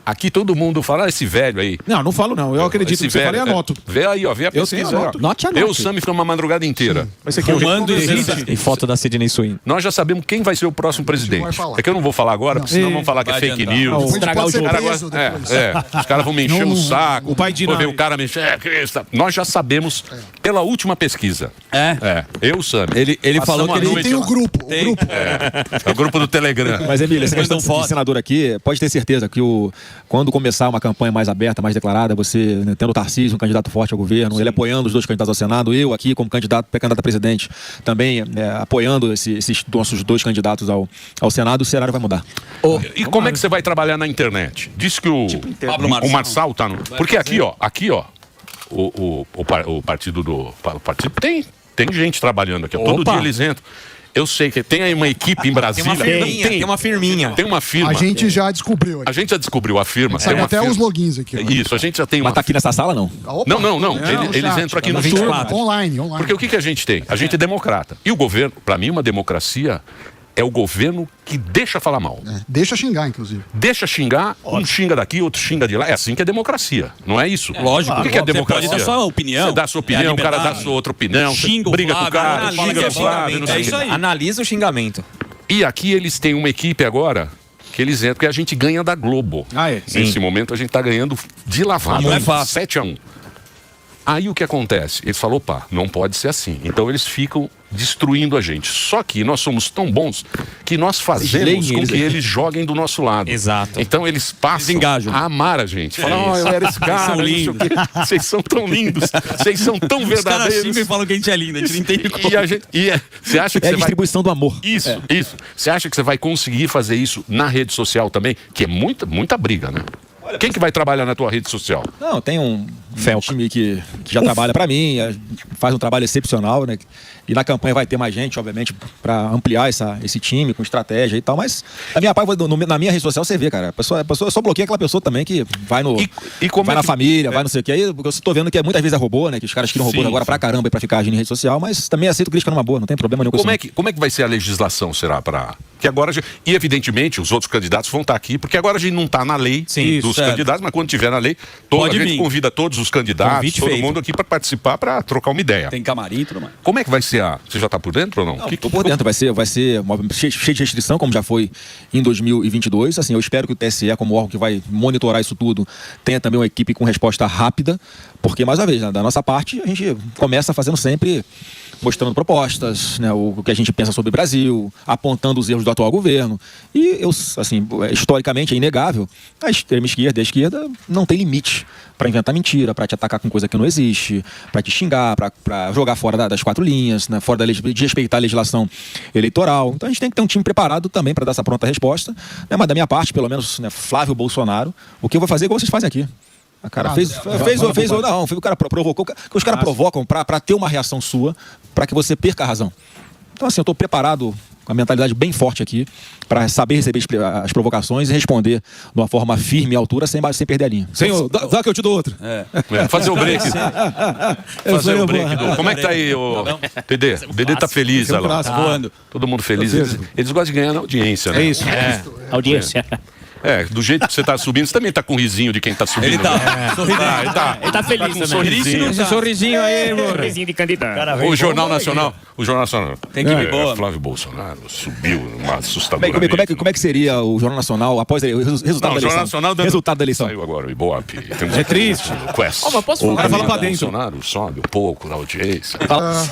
Aqui todo mundo fala, esse velho aí. Não falo não. Eu acredito que você fala e anoto. Vê aí, ó. Vê a pesquisa. Note. Eu e o Sami ficamos uma madrugada inteira. Vai ser aqui E foto da Sidney Sweeney. Nós já sabemos quem vai ser o próximo presidente. É que eu não vou falar agora, porque senão vão falar que é fake news. Estragar o jogo. Os caras vão me encher o saco. O pai de Vou ver o cara me encher. Nós já sabemos pela última pesquisa. Eu e o Sami. Ele falou que ele Tem o grupo. É o grupo do Telegram. Mas, Emília, essa questão de senador aqui, pode ter certeza que quando começar uma campanha mais aberta, mais declarada, você, né, tendo o Tarcísio, um candidato forte ao governo, ele apoiando os dois candidatos ao Senado, eu aqui como pré-candidato a presidente, também apoiando esses nossos dois candidatos ao Senado, o cenário vai mudar. E como é que você vai trabalhar na internet? Diz que o Marçal tá no... Porque aqui, ó, o partido tem gente trabalhando aqui. Todo dia eles entram. Eu sei que tem aí uma equipe em Brasília. Tem uma firminha. Tem uma firma. A gente já descobriu aqui. A gente já descobriu a firma. Sabe até os logins aqui. Isso, a gente já tem uma... Mas tá aqui nessa sala, não? Opa. Não. Eles entram aqui no chat. Online. Porque o que a gente tem? A gente é democrata. E o governo, para mim, uma democracia é o governo que deixa falar mal. Deixa xingar, inclusive. Deixa xingar, um xinga daqui, outro xinga de lá. É assim que é democracia, não é isso? Lógico. O que é democracia? Você pode dar sua opinião. Você dá sua opinião, o cara dá sua outra opinião. Xinga briga com o cara, xinga o Flávio, não sei o quê. Analisa o xingamento. E aqui eles têm uma equipe agora que eles entram, porque a gente ganha da Globo. Nesse momento a gente tá ganhando de lavada. Não é fácil. 7-1. Aí o que acontece? Eles falam, opa, não pode ser assim. Então eles ficam destruindo a gente. Só que nós somos tão bons que nós fazemos com que eles joguem do nosso lado. Exato. Então eles passam a amar a gente. Falam, eu era esse cara, vocês são tão lindos, vocês são tão verdadeiros. Os caras xingam e falam que a gente é lindo, a gente não entende como. Você acha que a distribuição do amor. Isso. Você acha que você vai conseguir fazer isso na rede social também? Que é muita briga, né? Quem que vai trabalhar na tua rede social? Não, tem um time que já trabalha para mim, faz um trabalho excepcional, né? E na campanha vai ter mais gente, obviamente, para ampliar esse time com estratégia e tal. Mas na minha rede social você vê, cara. A pessoa só bloqueia aquela pessoa também que vai vai na família, vai não sei o que. Aí eu estou vendo que muitas vezes é robô, né? Que os caras criam robô agora pra caramba pra ficar agindo em rede social, mas também aceito crítica numa boa, não tem problema nenhum com isso. Como é que vai ser a legislação, será, para que agora... E evidentemente os outros candidatos vão estar aqui, porque agora a gente não está na lei dos candidatos, mas quando tiver na lei, a gente convida todos os candidatos, Convite todo feito. mundo aqui para participar, para trocar uma ideia. Tem camarim e tudo mais. Como é que vai ser Você já está por dentro ou não? Tô por dentro, vai ser cheio de restrição, como já foi em 2022. Assim, eu espero que o TSE, como órgão que vai monitorar isso tudo, tenha também uma equipe com resposta rápida, porque, mais uma vez, da nossa parte, a gente começa fazendo sempre mostrando propostas, né, o que a gente pensa sobre o Brasil, apontando os erros do atual governo. E, historicamente, é inegável, a extrema esquerda e a esquerda não tem limite para inventar mentira, para te atacar com coisa que não existe, para te xingar, para jogar fora das quatro linhas, né, fora de respeitar a legislação eleitoral. Então a gente tem que ter um time preparado também para dar essa pronta resposta. Né, mas da minha parte, pelo menos, né, Flávio Bolsonaro, o que eu vou fazer é igual vocês fazem aqui. O cara o cara provocou, que os caras provocam para ter uma reação sua, para que você perca a razão. Então, assim, eu estou preparado com a mentalidade bem forte aqui para saber receber as provocações e responder de uma forma firme e à altura, sem perder a linha. Senhor, dá que eu te dou outro. Fazer o break. Fazer o break. Como é que tá aí, BD? O BD tá feliz, olha lá. Voando. Todo mundo feliz. Eles gostam de ganhar na audiência, né? É isso. Audiência. Do jeito que você tá subindo, você também tá com o risinho de quem tá subindo. Ele tá. Ele tá feliz com um também. sorrisinho. Esse sorrisinho aí, sorrisinho de candidato. O Jornal Nacional. Tem que ir boa. Flávio Bolsonaro subiu numa assustadora. Como é que seria o Jornal Nacional após o resultado da eleição? Resultado da eleição. Saiu agora o Ibope. É triste. Quest. Mas posso falar? O cara fala pra dentro. Bolsonaro sobe um pouco na audiência.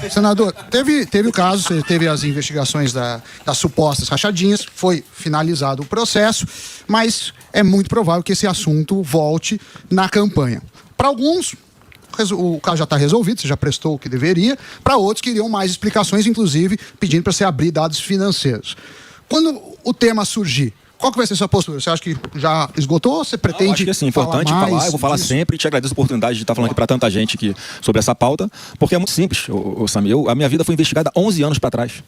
Senador, teve o caso, você teve as investigações das supostas rachadinhas, foi finalizado o processo, mas é muito provável que esse assunto volte na campanha. Para alguns, o caso já está resolvido, você já prestou o que deveria. Para outros, queriam mais explicações, inclusive pedindo para você abrir dados financeiros. Quando o tema surgir, qual que vai ser a sua postura? Você acha que já esgotou ou você pretende acho que assim, importante falar, eu vou falar sempre e te agradeço a oportunidade de estar falando aqui para tanta gente aqui sobre essa pauta, porque é muito simples, Sami. A minha vida foi investigada 11 anos para trás.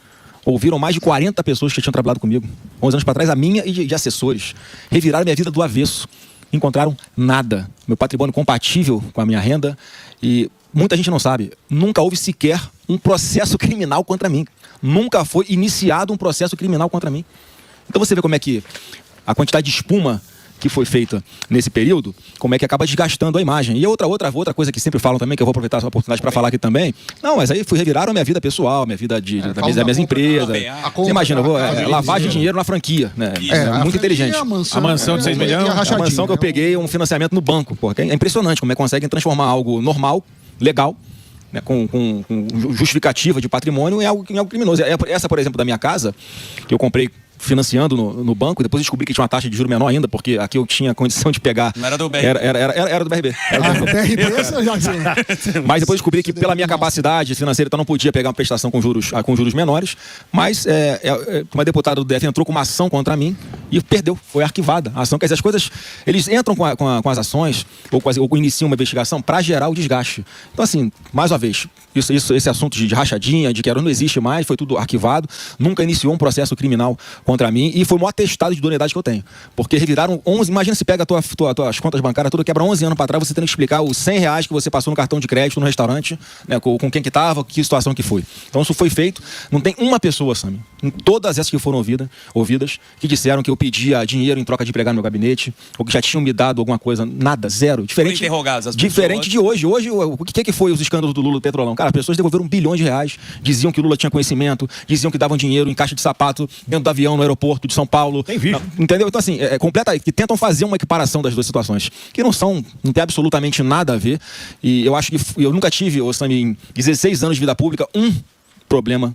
Ouviram mais de 40 pessoas que tinham trabalhado comigo. 11 anos para trás, a minha e de assessores. Reviraram minha vida do avesso. Encontraram nada. Meu patrimônio compatível com a minha renda. E muita gente não sabe. Nunca houve sequer um processo criminal contra mim. Nunca foi iniciado um processo criminal contra mim. Então você vê como é que a quantidade de espuma que foi feita nesse período, como é que acaba desgastando a imagem. E outra coisa que sempre falam também, que eu vou aproveitar essa oportunidade para falar aqui também, não, mas aí reviraram a minha vida pessoal, minha vida das minhas empresas. Você imagina, lavagem de dinheiro na franquia, né? Muito inteligente. A mansão de 6 milhões. A mansão que eu peguei um financiamento no banco, porque é impressionante como é que conseguem transformar algo normal, legal, né, com justificativa de patrimônio em algo criminoso. Essa, por exemplo, da minha casa, que eu comprei financiando no banco, depois descobri que tinha uma taxa de juros menor ainda, porque aqui eu tinha condição de pegar. Não era do BRB. Era do BRB. do BRB você já tinha. Mas depois descobri que pela minha capacidade financeira, então não podia pegar uma prestação com juros menores, mas uma deputada do DF entrou com uma ação contra mim e perdeu, foi arquivada a ação. Quer dizer, as coisas, eles entram com as ações ou iniciam uma investigação para gerar o desgaste. Então assim, mais uma vez, esse assunto de rachadinha, de que não existe mais, foi tudo arquivado, nunca iniciou um processo criminal contra mim e foi o maior atestado de idoneidade que eu tenho. Porque reviraram 11, imagina se pega tuas contas bancárias, tudo quebra 11 anos para trás, você tendo que explicar os R$100 que você passou no cartão de crédito no restaurante, né, com quem que estava, que situação que foi. Então isso foi feito, não tem uma pessoa, Sami, em todas essas que foram ouvidas, que disseram que eu pedia dinheiro em troca de empregar no meu gabinete, ou que já tinham me dado alguma coisa, nada, zero. Diferente de hoje. Hoje, o que foi os escândalos do Lula do Petrolão? Cara, as pessoas devolveram bilhões de reais, diziam que o Lula tinha conhecimento, diziam que davam dinheiro em caixa de sapato dentro do avião no aeroporto de São Paulo. Tem vídeo. Entendeu? Então, assim, que tentam fazer uma equiparação das duas situações, que não tem absolutamente nada a ver. E eu acho que eu nunca tive, Sami, em 16 anos de vida pública, um problema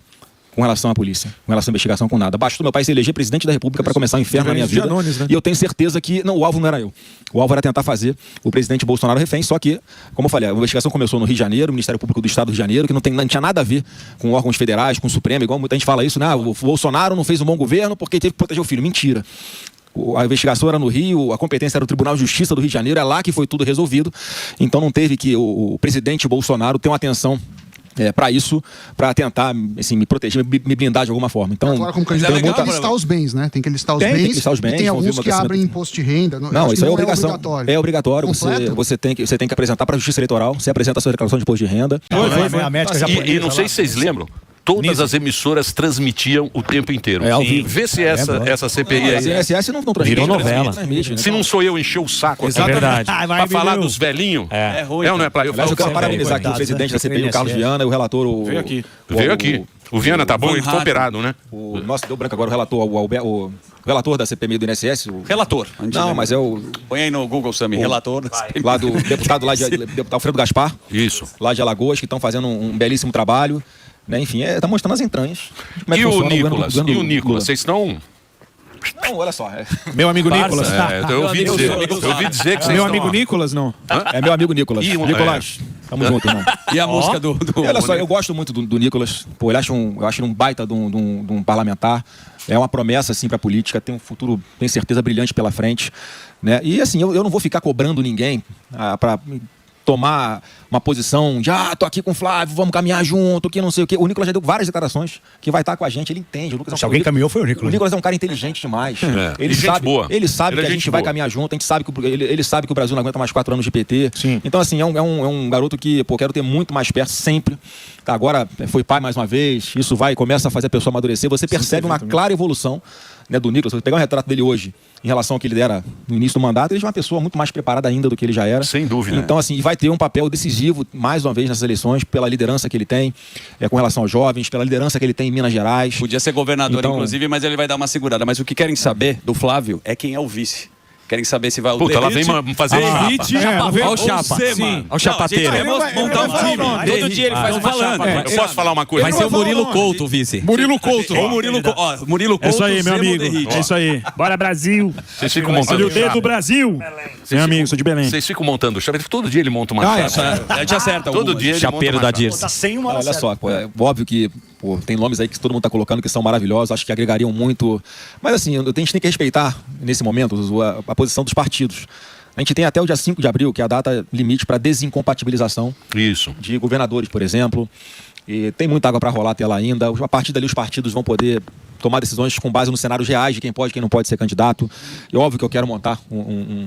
com relação à polícia, com relação à investigação, com nada. Bastou meu pai se eleger presidente da República para começar o inferno na minha vida. Né? E eu tenho certeza que o alvo não era eu. O alvo era tentar fazer o presidente Bolsonaro refém, só que, como eu falei, a investigação começou no Rio de Janeiro, o Ministério Público do Estado do Rio de Janeiro, que não tinha nada a ver com órgãos federais, com o Supremo, igual muita gente fala isso, né? O Bolsonaro não fez um bom governo porque teve que proteger o filho. Mentira. A investigação era no Rio, a competência era o Tribunal de Justiça do Rio de Janeiro, é lá que foi tudo resolvido. Então não teve que o presidente Bolsonaro ter uma atenção para isso, para tentar assim, me proteger, me blindar de alguma forma. Então, agora, como candidato, tem que listar os bens, né? Tem que listar os bens. Tem que listar os bens. E tem alguns que abrem imposto de renda. Não, isso é obrigação. É obrigatório. Você tem que apresentar para a Justiça Eleitoral. Você apresenta a sua declaração de imposto de renda. A médica já e não sei se vocês lembram. todas as emissoras transmitiam o tempo inteiro. ao vivo. Vê se essa CPI aí. A CSS não transmite. Virou novela. Se não sou eu encher o saco aqui É verdade. pra falar dos velhinhos, É ruim. não é pra eu Aliás, eu quero falar. parabenizar aqui o presidente da CPI, o Carlos Viana, e o relator... Veio aqui. Veio aqui. O Viana tá bom, ele ficou operado, né? Nossa, deu branco agora o relator, o relator da CPMI do INSS. Relator. Não, mas é o... Põe aí no Google, Sammy, relator. Lá do deputado deputado Alfredo Gaspar, Isso. lá de Alagoas, que estão fazendo um belíssimo trabalho. Né? Enfim, tá mostrando as entranhas. Como é que E o funciona Nicolas? governo E o Lula. Nicolas? Vocês estão... Não, olha só. Meu amigo Nicolas. Eu ouvi dizer que vocês Meu estão... amigo Nicolas, não. É meu amigo Nicolas. Ih, Nicolas, tamo junto, irmão. E a música do... Olha só, eu gosto muito do Nicolas. Pô, eu acho ele um baita de um parlamentar. É uma promessa, assim, pra política. Tem um futuro, tenho certeza, brilhante pela frente. Né? E, assim, eu não vou ficar cobrando ninguém pra tomar uma posição de tô aqui com o Flávio, vamos caminhar junto, que não sei o quê. O Nicolas já deu várias declarações que vai estar com a gente, ele entende. Se alguém caminhou, foi o Nicolas. O Nicolas é um cara inteligente demais. Ele gente boa. Ele sabe Ele é que a gente gente vai boa. caminhar junto, a gente sabe que ele sabe que o Brasil não aguenta mais 4 anos de PT. Sim. Então, assim, é um garoto que, quero ter muito mais perto sempre. Tá, agora foi pai mais uma vez, isso começa a fazer a pessoa amadurecer. Você percebe uma clara evolução, né, do Nicolas. Se você pegar um retrato dele hoje, em relação ao que ele era no início do mandato, ele é uma pessoa muito mais preparada ainda do que ele já era. Sem dúvida. Então, assim, vai ter um papel decisivo, mais uma vez, nessas eleições, pela liderança que ele tem, com relação aos jovens, pela liderança que ele tem em Minas Gerais. Podia ser governador, Então- inclusive, mas ele vai dar uma segurada. Mas o que querem saber do Flávio é quem é o vice. Querem saber se vai... Puta, ela vem fazer chapa. Olha o chapa. Olha o chapateiro. montar um time. Todo dia ele faz uma chapa. Eu posso falar uma coisa? Vai ser o Murilo Couto, o vice. Murilo Couto. Ou Murilo Couto. Murilo Couto. É isso aí, meu Zemo amigo. Derrite. É isso aí. Bora, Brasil. Vocês ficam montando chapa. Brasil. Meu amigo, sou de Belém. Vocês ficam montando chapa. Todo dia ele monta uma chapa. A gente acerta. Todo dia ele monta Chapeiro uma da chapa. Dirce. Tá sem uma Olha só, é óbvio que tem nomes aí que todo mundo tá colocando que são maravilhosos, acho que agregariam muito. Mas assim, a gente tem que respeitar, nesse momento, a posição dos partidos. A gente tem até o dia 5 de abril, que é a data limite para desincompatibilização Isso. de governadores, por exemplo. E tem muita água para rolar até lá ainda. A partir dali os partidos vão poder tomar decisões com base nos cenários reais de quem pode e quem não pode ser candidato. E óbvio que eu quero montar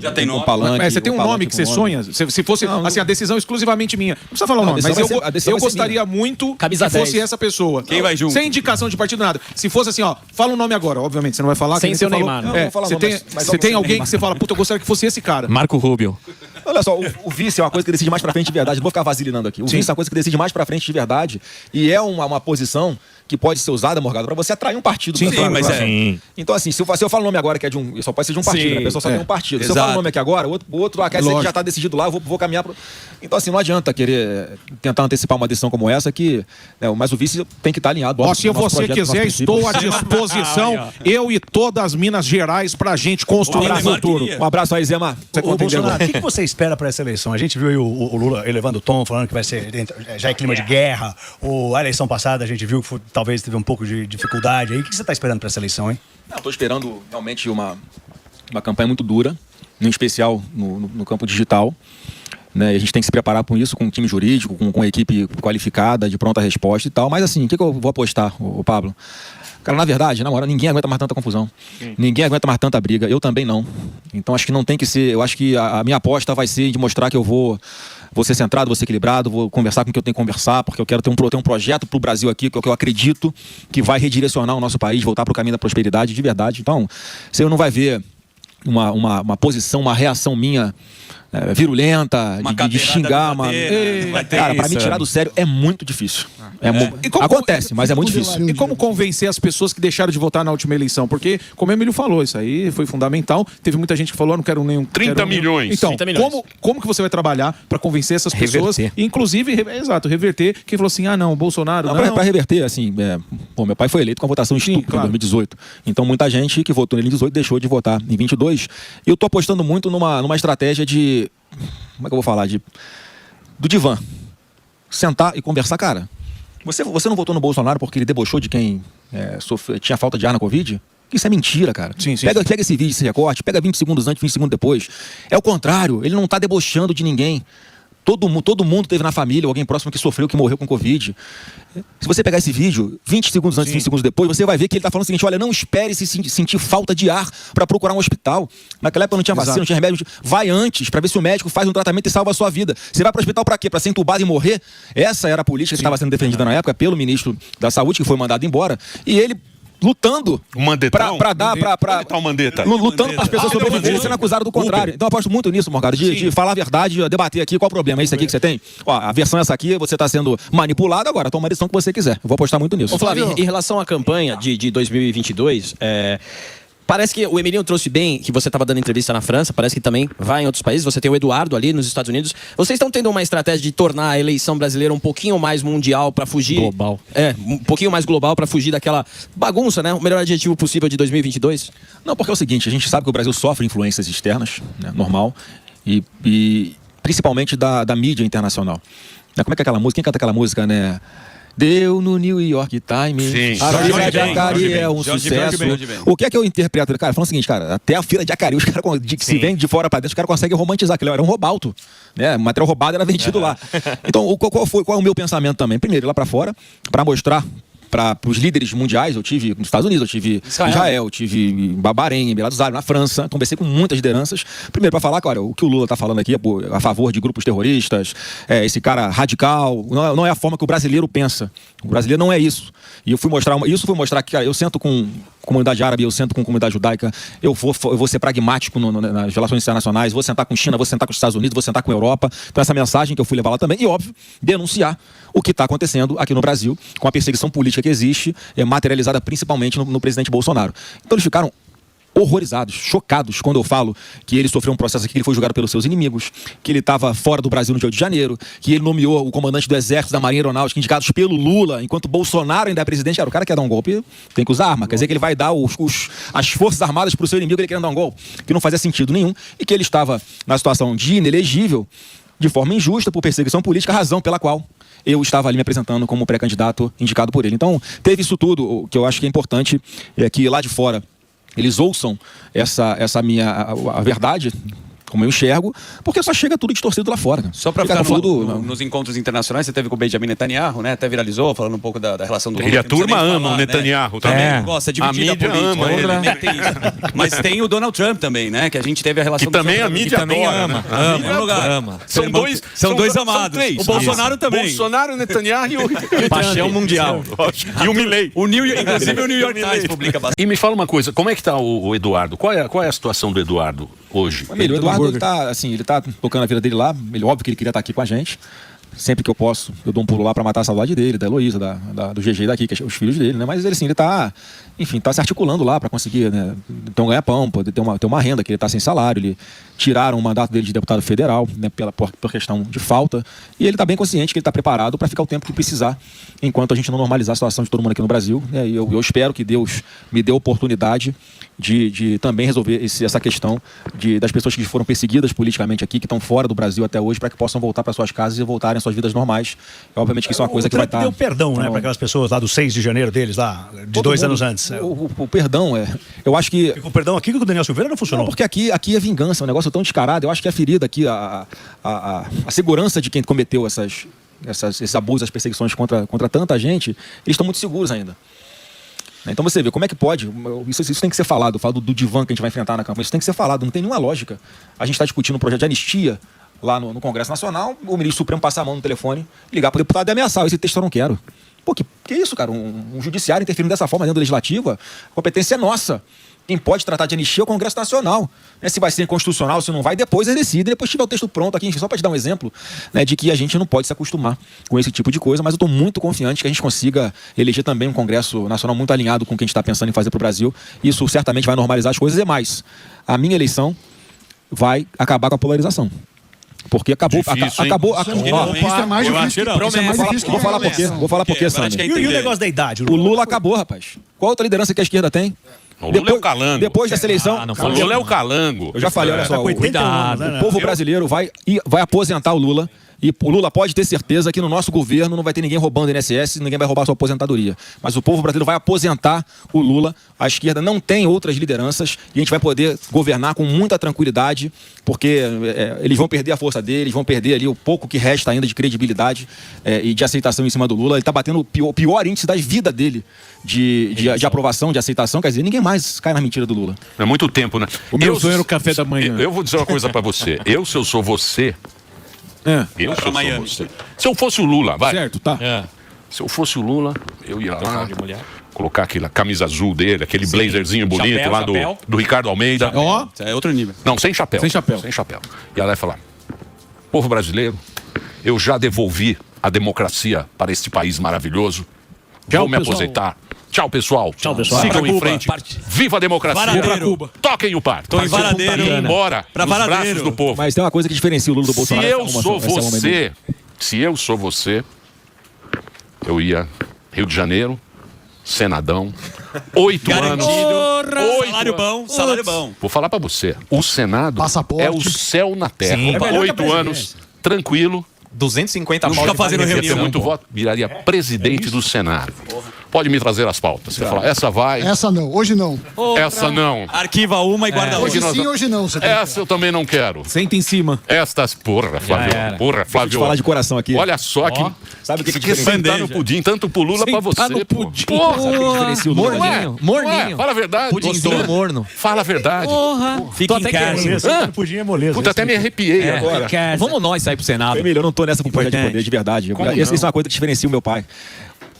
Já tem nome? palanque. Você tem um nome que você sonha? Se fosse assim, a decisão exclusivamente minha. Não precisa falar o Não, nome, a mas decisão eu vai ser- a decisão vai ser gostaria muito Camisa que fosse 10. essa pessoa. Quem vai junto? Sem indicação de partido, nada. Se fosse assim, fala o nome agora. Obviamente, você não vai falar. Sem que nem ser o você falou. Neymar, não. Não, eu vou falar Você não, tem, mas você tem alguém alguém que você fala, puta, eu gostaria que fosse esse cara. Marco Rubio. Olha só, o vice é uma coisa que decide mais pra frente de verdade. Não vou ficar vacilinando aqui. O vice é uma coisa que decide mais pra frente de verdade. E é uma posição que pode ser usada, Morgado, pra você atrair um partido. Sim, pra- mas pra- é. Então, assim, se eu falo o nome agora que é de um. Só pode ser de um partido, Sim, né? A pessoa só tem um partido. Se eu exato. falo o nome aqui agora, o outro quer dizer que já tá decidido lá, eu vou caminhar pro. Então, assim, não adianta querer tentar antecipar uma decisão como essa, mas o vice tem que estar alinhado. Ó, se ao nosso você projeto, quiser, aos nossos estou à disposição, eu e todas as Minas Gerais, pra gente construir o Neymar futuro. queria. Um abraço aí, Zema. Você Ô, entendeu? Bolsonaro, o que você espera para essa eleição? A gente viu aí o Lula elevando o tom, falando que vai ser já é clima de guerra. A eleição passada a gente viu que talvez teve um pouco de dificuldade aí. O que você está esperando para essa eleição, hein? Estou esperando realmente uma campanha muito dura, em especial no campo digital. Né? E a gente tem que se preparar com isso, com um time jurídico, com equipe qualificada, de pronta resposta e tal. Mas assim, o que eu vou apostar, o Pablo? Cara, na verdade, na moral, ninguém aguenta mais tanta confusão. Ninguém aguenta mais tanta briga. Eu também não. Então acho que não tem que ser... Eu acho que a minha aposta vai ser de mostrar que eu vou ser centrado, vou ser equilibrado, vou conversar com quem eu tenho que conversar, porque eu quero ter um projeto pro Brasil aqui, que eu acredito que vai redirecionar o nosso país, voltar pro caminho da prosperidade de verdade. Então, você não vai ver uma posição, uma reação minha virulenta, de xingar, mano. Cara, pra me tirar do sério é muito difícil. Acontece, mas é muito difícil. E como convencer as pessoas que deixaram de votar na última eleição? Porque, como o Emílio falou, isso aí foi fundamental. Teve muita gente que falou, não quero nenhum... 30 milhões. Então, 30 milhões. como que você vai trabalhar pra convencer essas pessoas? Reverter. Inclusive, reverter. Quem falou assim, não, Bolsonaro, não. Pra reverter, assim, meu pai foi eleito com a votação estúpida claro. em 2018. Então, muita gente que votou nele em 2018 deixou de votar em 22. E eu tô apostando muito numa estratégia de... Como é que eu vou falar? Do divã. Sentar e conversar, cara. Você não votou no Bolsonaro porque ele debochou de quem tinha falta de ar na Covid? Isso é mentira, cara. Sim. Pega esse vídeo, esse recorte, pega 20 segundos antes, 20 segundos depois. É o contrário, ele não tá debochando de ninguém. Todo mundo teve na família alguém próximo que sofreu, que morreu com Covid. Se você pegar esse vídeo, 20 segundos antes, 20 segundos depois, você vai ver que ele está falando o seguinte: olha, não espere se sentir falta de ar para procurar um hospital. Naquela época não tinha vacina, não tinha remédio. Vai antes para ver se o médico faz um tratamento e salva a sua vida. Você vai para o hospital para quê? Para ser entubado e morrer? Essa era a política que estava sendo defendida na época pelo ministro da Saúde, que foi mandado embora. E ele lutando para dar lutando para as pessoas sobreviverem sendo acusado do contrário. Então eu aposto muito nisso, Morgado, de falar a verdade, de debater aqui qual o problema. É isso aqui que você tem? Ó, a versão é essa aqui, você está sendo manipulado, agora toma a decisão que você quiser. Eu vou apostar muito nisso. Ô, Flávio, em relação à campanha de 2022, parece que o Emílio trouxe bem que você estava dando entrevista na França, parece que também vai em outros países, você tem o Eduardo ali nos Estados Unidos. Vocês estão tendo uma estratégia de tornar a eleição brasileira um pouquinho mais mundial para fugir... Global. Um pouquinho mais global para fugir daquela bagunça, né? O melhor adjetivo possível de 2022? Não, porque é o seguinte, a gente sabe que o Brasil sofre influências externas, né, normal, e principalmente da mídia internacional. Como é que é aquela música? Quem canta aquela música, né? Deu no New York Times. Sim. A Feira de Acari é um sucesso. O que é que eu interpreto? Cara, falando o seguinte, cara, até a Feira de Acari, os caras que se vende de fora para dentro, os caras conseguem romantizar aquilo. Era um roubalto, né? O material roubado era vendido lá. Então, qual é o meu pensamento também? Primeiro, ir lá para fora, para mostrar para os líderes mundiais. Eu tive nos Estados Unidos, eu tive em Israel, eu tive em Bahrein, em Emirados Árabes, na França. Conversei com muitas lideranças. Primeiro, para falar, cara, o que o Lula está falando aqui é a favor de grupos terroristas, esse cara radical. Não é a forma que o brasileiro pensa. O brasileiro não é isso. E eu fui mostrar que, cara, eu sento com comunidade árabe, eu sento com comunidade judaica, eu vou ser pragmático nas relações internacionais, vou sentar com China, vou sentar com os Estados Unidos, vou sentar com a Europa. Então essa mensagem que eu fui levar lá também, e óbvio, denunciar o que está acontecendo aqui no Brasil, com a perseguição política que existe, materializada principalmente no presidente Bolsonaro. Então eles ficaram horrorizados, chocados, quando eu falo que ele sofreu um processo aqui, que ele foi julgado pelos seus inimigos, que ele estava fora do Brasil no Rio de Janeiro, que ele nomeou o comandante do Exército, da Marinha Aeronáutica, indicados pelo Lula, enquanto Bolsonaro ainda é presidente. Cara, o cara quer dar um golpe, tem que usar arma. Quer dizer que ele vai dar as forças armadas para o seu inimigo, ele querendo dar um golpe, que não fazia sentido nenhum, e que ele estava na situação de inelegível, de forma injusta, por perseguição política, razão pela qual eu estava ali me apresentando como pré-candidato indicado por ele. Então, teve isso tudo. O que eu acho que é importante é que lá de fora eles ouçam essa minha a verdade, como eu enxergo, porque só chega tudo distorcido lá fora. Só para ficar nos encontros internacionais, você teve com o Benjamin Netanyahu, né? Até viralizou, falando um pouco da relação do Lula. E a turma ama o Netanyahu também. Gosta de dividir a política. Ama ele. Mas tem o Donald Trump também, né? Que a gente teve a relação que também a mídia adora. Ama. São dois amados. O Bolsonaro também. Bolsonaro, Netanyahu e o paixão mundial. E o Milley. Inclusive o New York Times publica bastante. E me fala uma coisa, como é que tá o Eduardo? Qual é a situação do Eduardo hoje? O Eduardo, ele tá tocando a vida dele lá. Óbvio que ele queria estar aqui com a gente. Sempre que eu posso, eu dou um pulo lá pra matar a saudade dele, da Heloísa, do GG daqui, que é os filhos dele, né? Mas ele, assim, ele tá se articulando lá pra conseguir, né? Então ganhar pão, poder ter uma renda, que ele tá sem salário. Ele tiraram o mandato dele de deputado federal, né? Por questão de falta. E ele tá bem consciente que ele tá preparado pra ficar o tempo que precisar, enquanto a gente não normalizar a situação de todo mundo aqui no Brasil. Né? E eu espero que Deus me dê a oportunidade de também resolver essa questão das pessoas que foram perseguidas politicamente aqui, que estão fora do Brasil até hoje, para que possam voltar para suas casas e voltarem às suas vidas normais. Obviamente que isso é uma coisa que vai estar... deu perdão, né, para aquelas pessoas lá do 6 de janeiro deles, lá, de 2 anos antes. O perdão eu acho que... O perdão aqui com o Daniel Silveira não funcionou. Não, porque aqui é vingança, é um negócio tão descarado. Eu acho que a ferida aqui, a segurança de quem cometeu esses abusos, as perseguições contra tanta gente, eles estão muito seguros ainda. Então você vê, como é que pode, isso tem que ser falado, eu falo do divã que a gente vai enfrentar na campanha, isso tem que ser falado, não tem nenhuma lógica. A gente está discutindo um projeto de anistia lá no Congresso Nacional, o ministro Supremo passar a mão no telefone, ligar para o deputado e ameaçar, esse texto eu não quero. Pô, que isso, cara? Um judiciário interferindo dessa forma dentro da legislativa, a competência é nossa. Quem pode tratar de anistia é o Congresso Nacional. Né? Se vai ser inconstitucional, se não vai, depois eles decidem. Depois tiver o texto pronto aqui, só para te dar um exemplo, né, de que a gente não pode se acostumar com esse tipo de coisa, mas eu estou muito confiante que a gente consiga eleger também um Congresso Nacional muito alinhado com o que a gente está pensando em fazer para o Brasil. Isso certamente vai normalizar as coisas e mais. A minha eleição vai acabar com a polarização. Porque acabou. Isso é mais difícil. Vou falar por quê, Sandro. E o negócio da idade? O Lula acabou, rapaz. Qual outra liderança que a esquerda tem? O Lula é o calango. Depois dessa eleição... O Lula é o calango. Eu já falei, olha só. Anos, o povo brasileiro vai aposentar o Lula E o Lula pode ter certeza que no nosso governo não vai ter ninguém roubando INSS, ninguém vai roubar sua aposentadoria. Mas o povo brasileiro vai aposentar o Lula. A esquerda não tem outras lideranças e a gente vai poder governar com muita tranquilidade, porque eles vão perder a força deles, vão perder ali o pouco que resta ainda de credibilidade e de aceitação em cima do Lula. Ele está batendo o pior índice da vida dele de aprovação, de aceitação. Quer dizer, ninguém mais cai na mentira do Lula. É muito tempo, né? O meu sonho era o café da manhã. Eu vou dizer uma coisa pra você. Se eu sou você... Eu sou você. Se eu fosse o Lula, vai. Certo, tá. Se eu fosse o Lula, eu ia lá colocar aquela camisa azul dele, aquele blazerzinho bonito Chapéu, lá chapéu. do Ricardo Almeida. Ó, é outro nível. Não, sem chapéu. Sem chapéu. Sem chapéu. E ela vai falar: povo brasileiro, eu já devolvi a democracia para este país maravilhoso. Vou me aposentar. Tchau, pessoal. Tchau, pessoal. Sigam em frente. Viva a democracia. Varadeiro. Toquem o par. Tô em Varadeiro. Embora Pra nos Varadeiro. braços do povo. Mas tem uma coisa que diferencia o Lula do Se Bolsonaro. eu sou você, eu ia Rio de Janeiro, Senadão, 8 anos. Salário bom, salário bom. Vou falar pra você, o Senado Passaporte. é o céu na terra. Sim. É melhor que a 8 presidência. anos, tranquilo. 250 Não pau fica de fazendo vale Ia ter reunião. muito voto, viraria presidente do Senado. Pode me trazer as pautas. Você fala, essa vai, Essa não, hoje não. essa não. Arquiva uma e guarda Hoje outra. sim, hoje não. Você tem. Essa eu também não quero. Senta em cima. Estas, porra, Flávio. era. Porra, Deixa eu Flávio. te falar de coração aqui. Olha só que. Sabe o que Que sentar no pudim, tanto pro Lula pra você. no pô. pudim. Porra, Sabe o que diferencia o Lula? não é? Morninho, Não é? morninho. Fala a verdade. Pudinzinho Gostou? morno. Fala a verdade. Fica em até casa. querendo. Moleza, pudim é moleza. Puta, até me arrepiei agora. Vamos nós sair pro Senado. Emílio, eu não tô nessa pro projeto de poder, de verdade. Isso é uma coisa que diferencia o meu pai.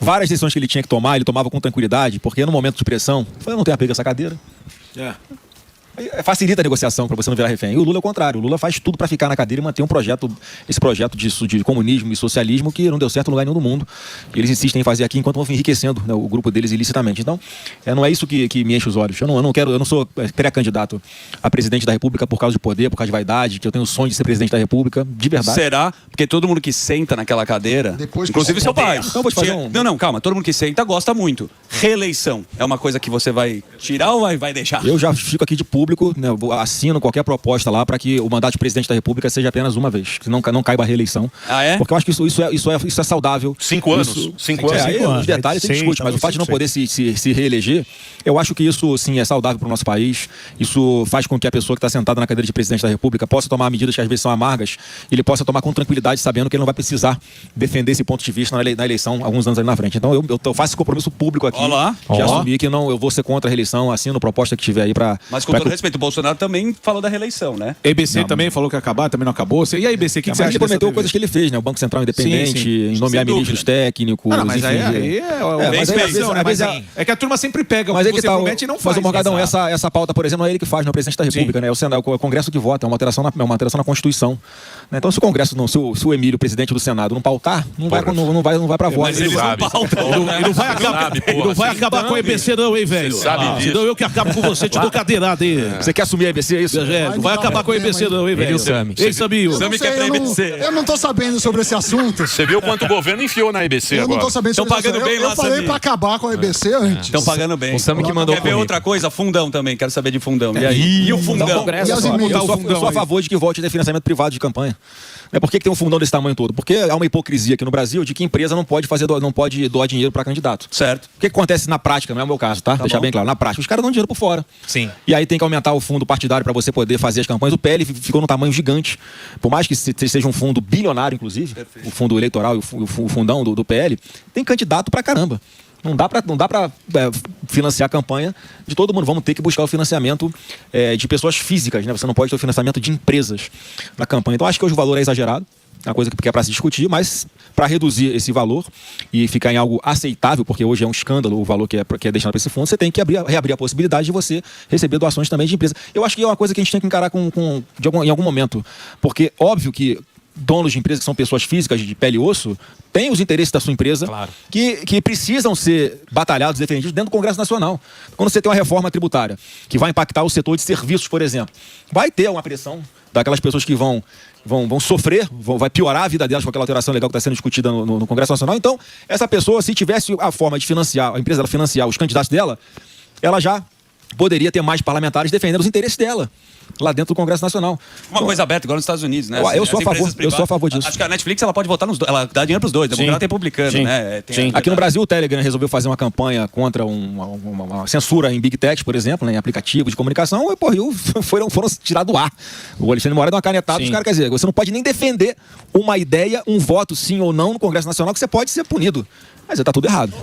Várias decisões que ele tinha que tomar, ele tomava com tranquilidade, porque no momento de pressão, eu não tenho apego a essa cadeira. Facilita a negociação para você não virar refém. E o Lula é o contrário. O Lula faz tudo para ficar na cadeira e manter esse projeto de comunismo e socialismo que não deu certo em lugar nenhum do mundo. E eles insistem em fazer aqui enquanto vão enriquecendo, né, o grupo deles ilicitamente. Então, não é isso que me enche os olhos. Eu não sou pré-candidato a presidente da República por causa de poder, por causa de vaidade, que eu tenho o sonho de ser presidente da República, de verdade. Será? Porque todo mundo que senta naquela cadeira, Depois que inclusive você seu pai. Então vou te fazer Não, calma. Todo mundo que senta gosta muito. Reeleição é uma coisa que você vai tirar ou vai deixar? Eu já fico aqui de público, né, eu assino qualquer proposta lá para que o mandato de presidente da República seja apenas uma vez, que não caiba a reeleição. Ah, é? Porque eu acho que isso é saudável. 5 anos. Isso, 5 anos. aí, os detalhes você discute, mas o fato de não poder se reeleger, eu acho que isso sim é saudável para o nosso país. Isso faz com que a pessoa que está sentada na cadeira de presidente da República possa tomar medidas que às vezes são amargas, e ele possa tomar com tranquilidade, sabendo que ele não vai precisar defender esse ponto de vista na eleição alguns anos ali na frente. Então eu faço esse compromisso público aqui Olá. de assumir que eu vou ser contra a reeleição, assino proposta que tiver aí para. Mas com todo respeito, o Bolsonaro também falou da reeleição, né? A EBC também falou que ia acabar, também não acabou. E a EBC, o que você acha Ele dessa prometeu TV? coisas que ele fez, né? O Banco Central Independente, Sim. em nomear Sem ministros técnicos. Ah, não, mas enfim, aí mas aí, às vezes, é que a turma sempre pega o mas que aí que você tá, promete e não faz. mas o Morgadão, essa pauta, por exemplo, não é ele que faz, não é o presidente da República, né? É o Senado, é o Congresso que vota, é uma alteração na Constituição. Né? Então, se o Congresso não, se o Emílio, presidente do Senado, não pautar, não vai pra voto. Mas eles não pautam, né? Ele não vai acabar com a EBC não, hein, velho? sabe disso. Senão eu que acabo com você, te dou cadeirada aí. Você quer assumir a EBC, é isso? Não vai acabar com a EBC não, hein, velho? Ele e o Sami. Ei, Saminho. Eu não sei, eu não tô sabendo sobre esse assunto. Você viu quanto o governo enfiou na EBC Eu não agora? tô sabendo Tão sobre esse pagando assunto. bem Eu lá, falei Samir. pra acabar com a EBC antes. Estão pagando bem. O Sami que mandou Quer ver comigo. outra coisa? Fundão também. Quero saber de fundão. E aí? E o fundão? Congresso, E as eu sou- emenda? eu sou a favor de que volte a ter financiamento privado de campanha. Por que tem um fundão desse tamanho todo? Porque há uma hipocrisia aqui no Brasil de que empresa não pode doar dinheiro para candidato. Certo. O que acontece na prática, não é o meu caso, tá? Deixar bem claro. Na prática, os caras dão dinheiro por fora. Sim. E aí tem que aumentar o fundo partidário para você poder fazer as campanhas. O PL ficou num tamanho gigante. Por mais que seja um fundo bilionário, inclusive, o fundo eleitoral e o fundão do PL, tem candidato pra caramba. Não dá para financiar a campanha de todo mundo. Vamos ter que buscar o financiamento de pessoas físicas, né? Você não pode ter o financiamento de empresas na campanha. Então, acho que hoje o valor é exagerado. É uma coisa que é para se discutir, mas para reduzir esse valor e ficar em algo aceitável, porque hoje é um escândalo o valor que é destinado para esse fundo, você tem que reabrir a possibilidade de você receber doações também de empresa. Eu acho que é uma coisa que a gente tem que encarar em algum momento, porque óbvio que donos de empresas que são pessoas físicas de pele e osso têm os interesses da sua empresa, Claro, que precisam ser batalhados, defendidos dentro do Congresso Nacional. Quando você tem uma reforma tributária que vai impactar o setor de serviços, por exemplo, vai ter uma pressão daquelas pessoas que vão sofrer, vai piorar a vida delas com aquela alteração legal que está sendo discutida no Congresso Nacional. Então, essa pessoa, se tivesse a forma de financiar, a empresa ela financiar os candidatos dela, ela já poderia ter mais parlamentares defendendo os interesses dela lá dentro do Congresso Nacional. Uma coisa aberta, igual nos Estados Unidos, né? Eu sou a favor disso. Acho que a Netflix ela pode votar nos dois, ela dá dinheiro pros dois, democrata e republicano, né? Aqui no Brasil, o Telegram resolveu fazer uma campanha contra uma censura em Big Tech, por exemplo, né, em aplicativos de comunicação, e foram tirados do ar. O Alexandre de Moraes deu uma canetada, os caras, quer dizer, você não pode nem defender uma ideia, um voto sim ou não no Congresso Nacional, que você pode ser punido. Mas tá tudo errado.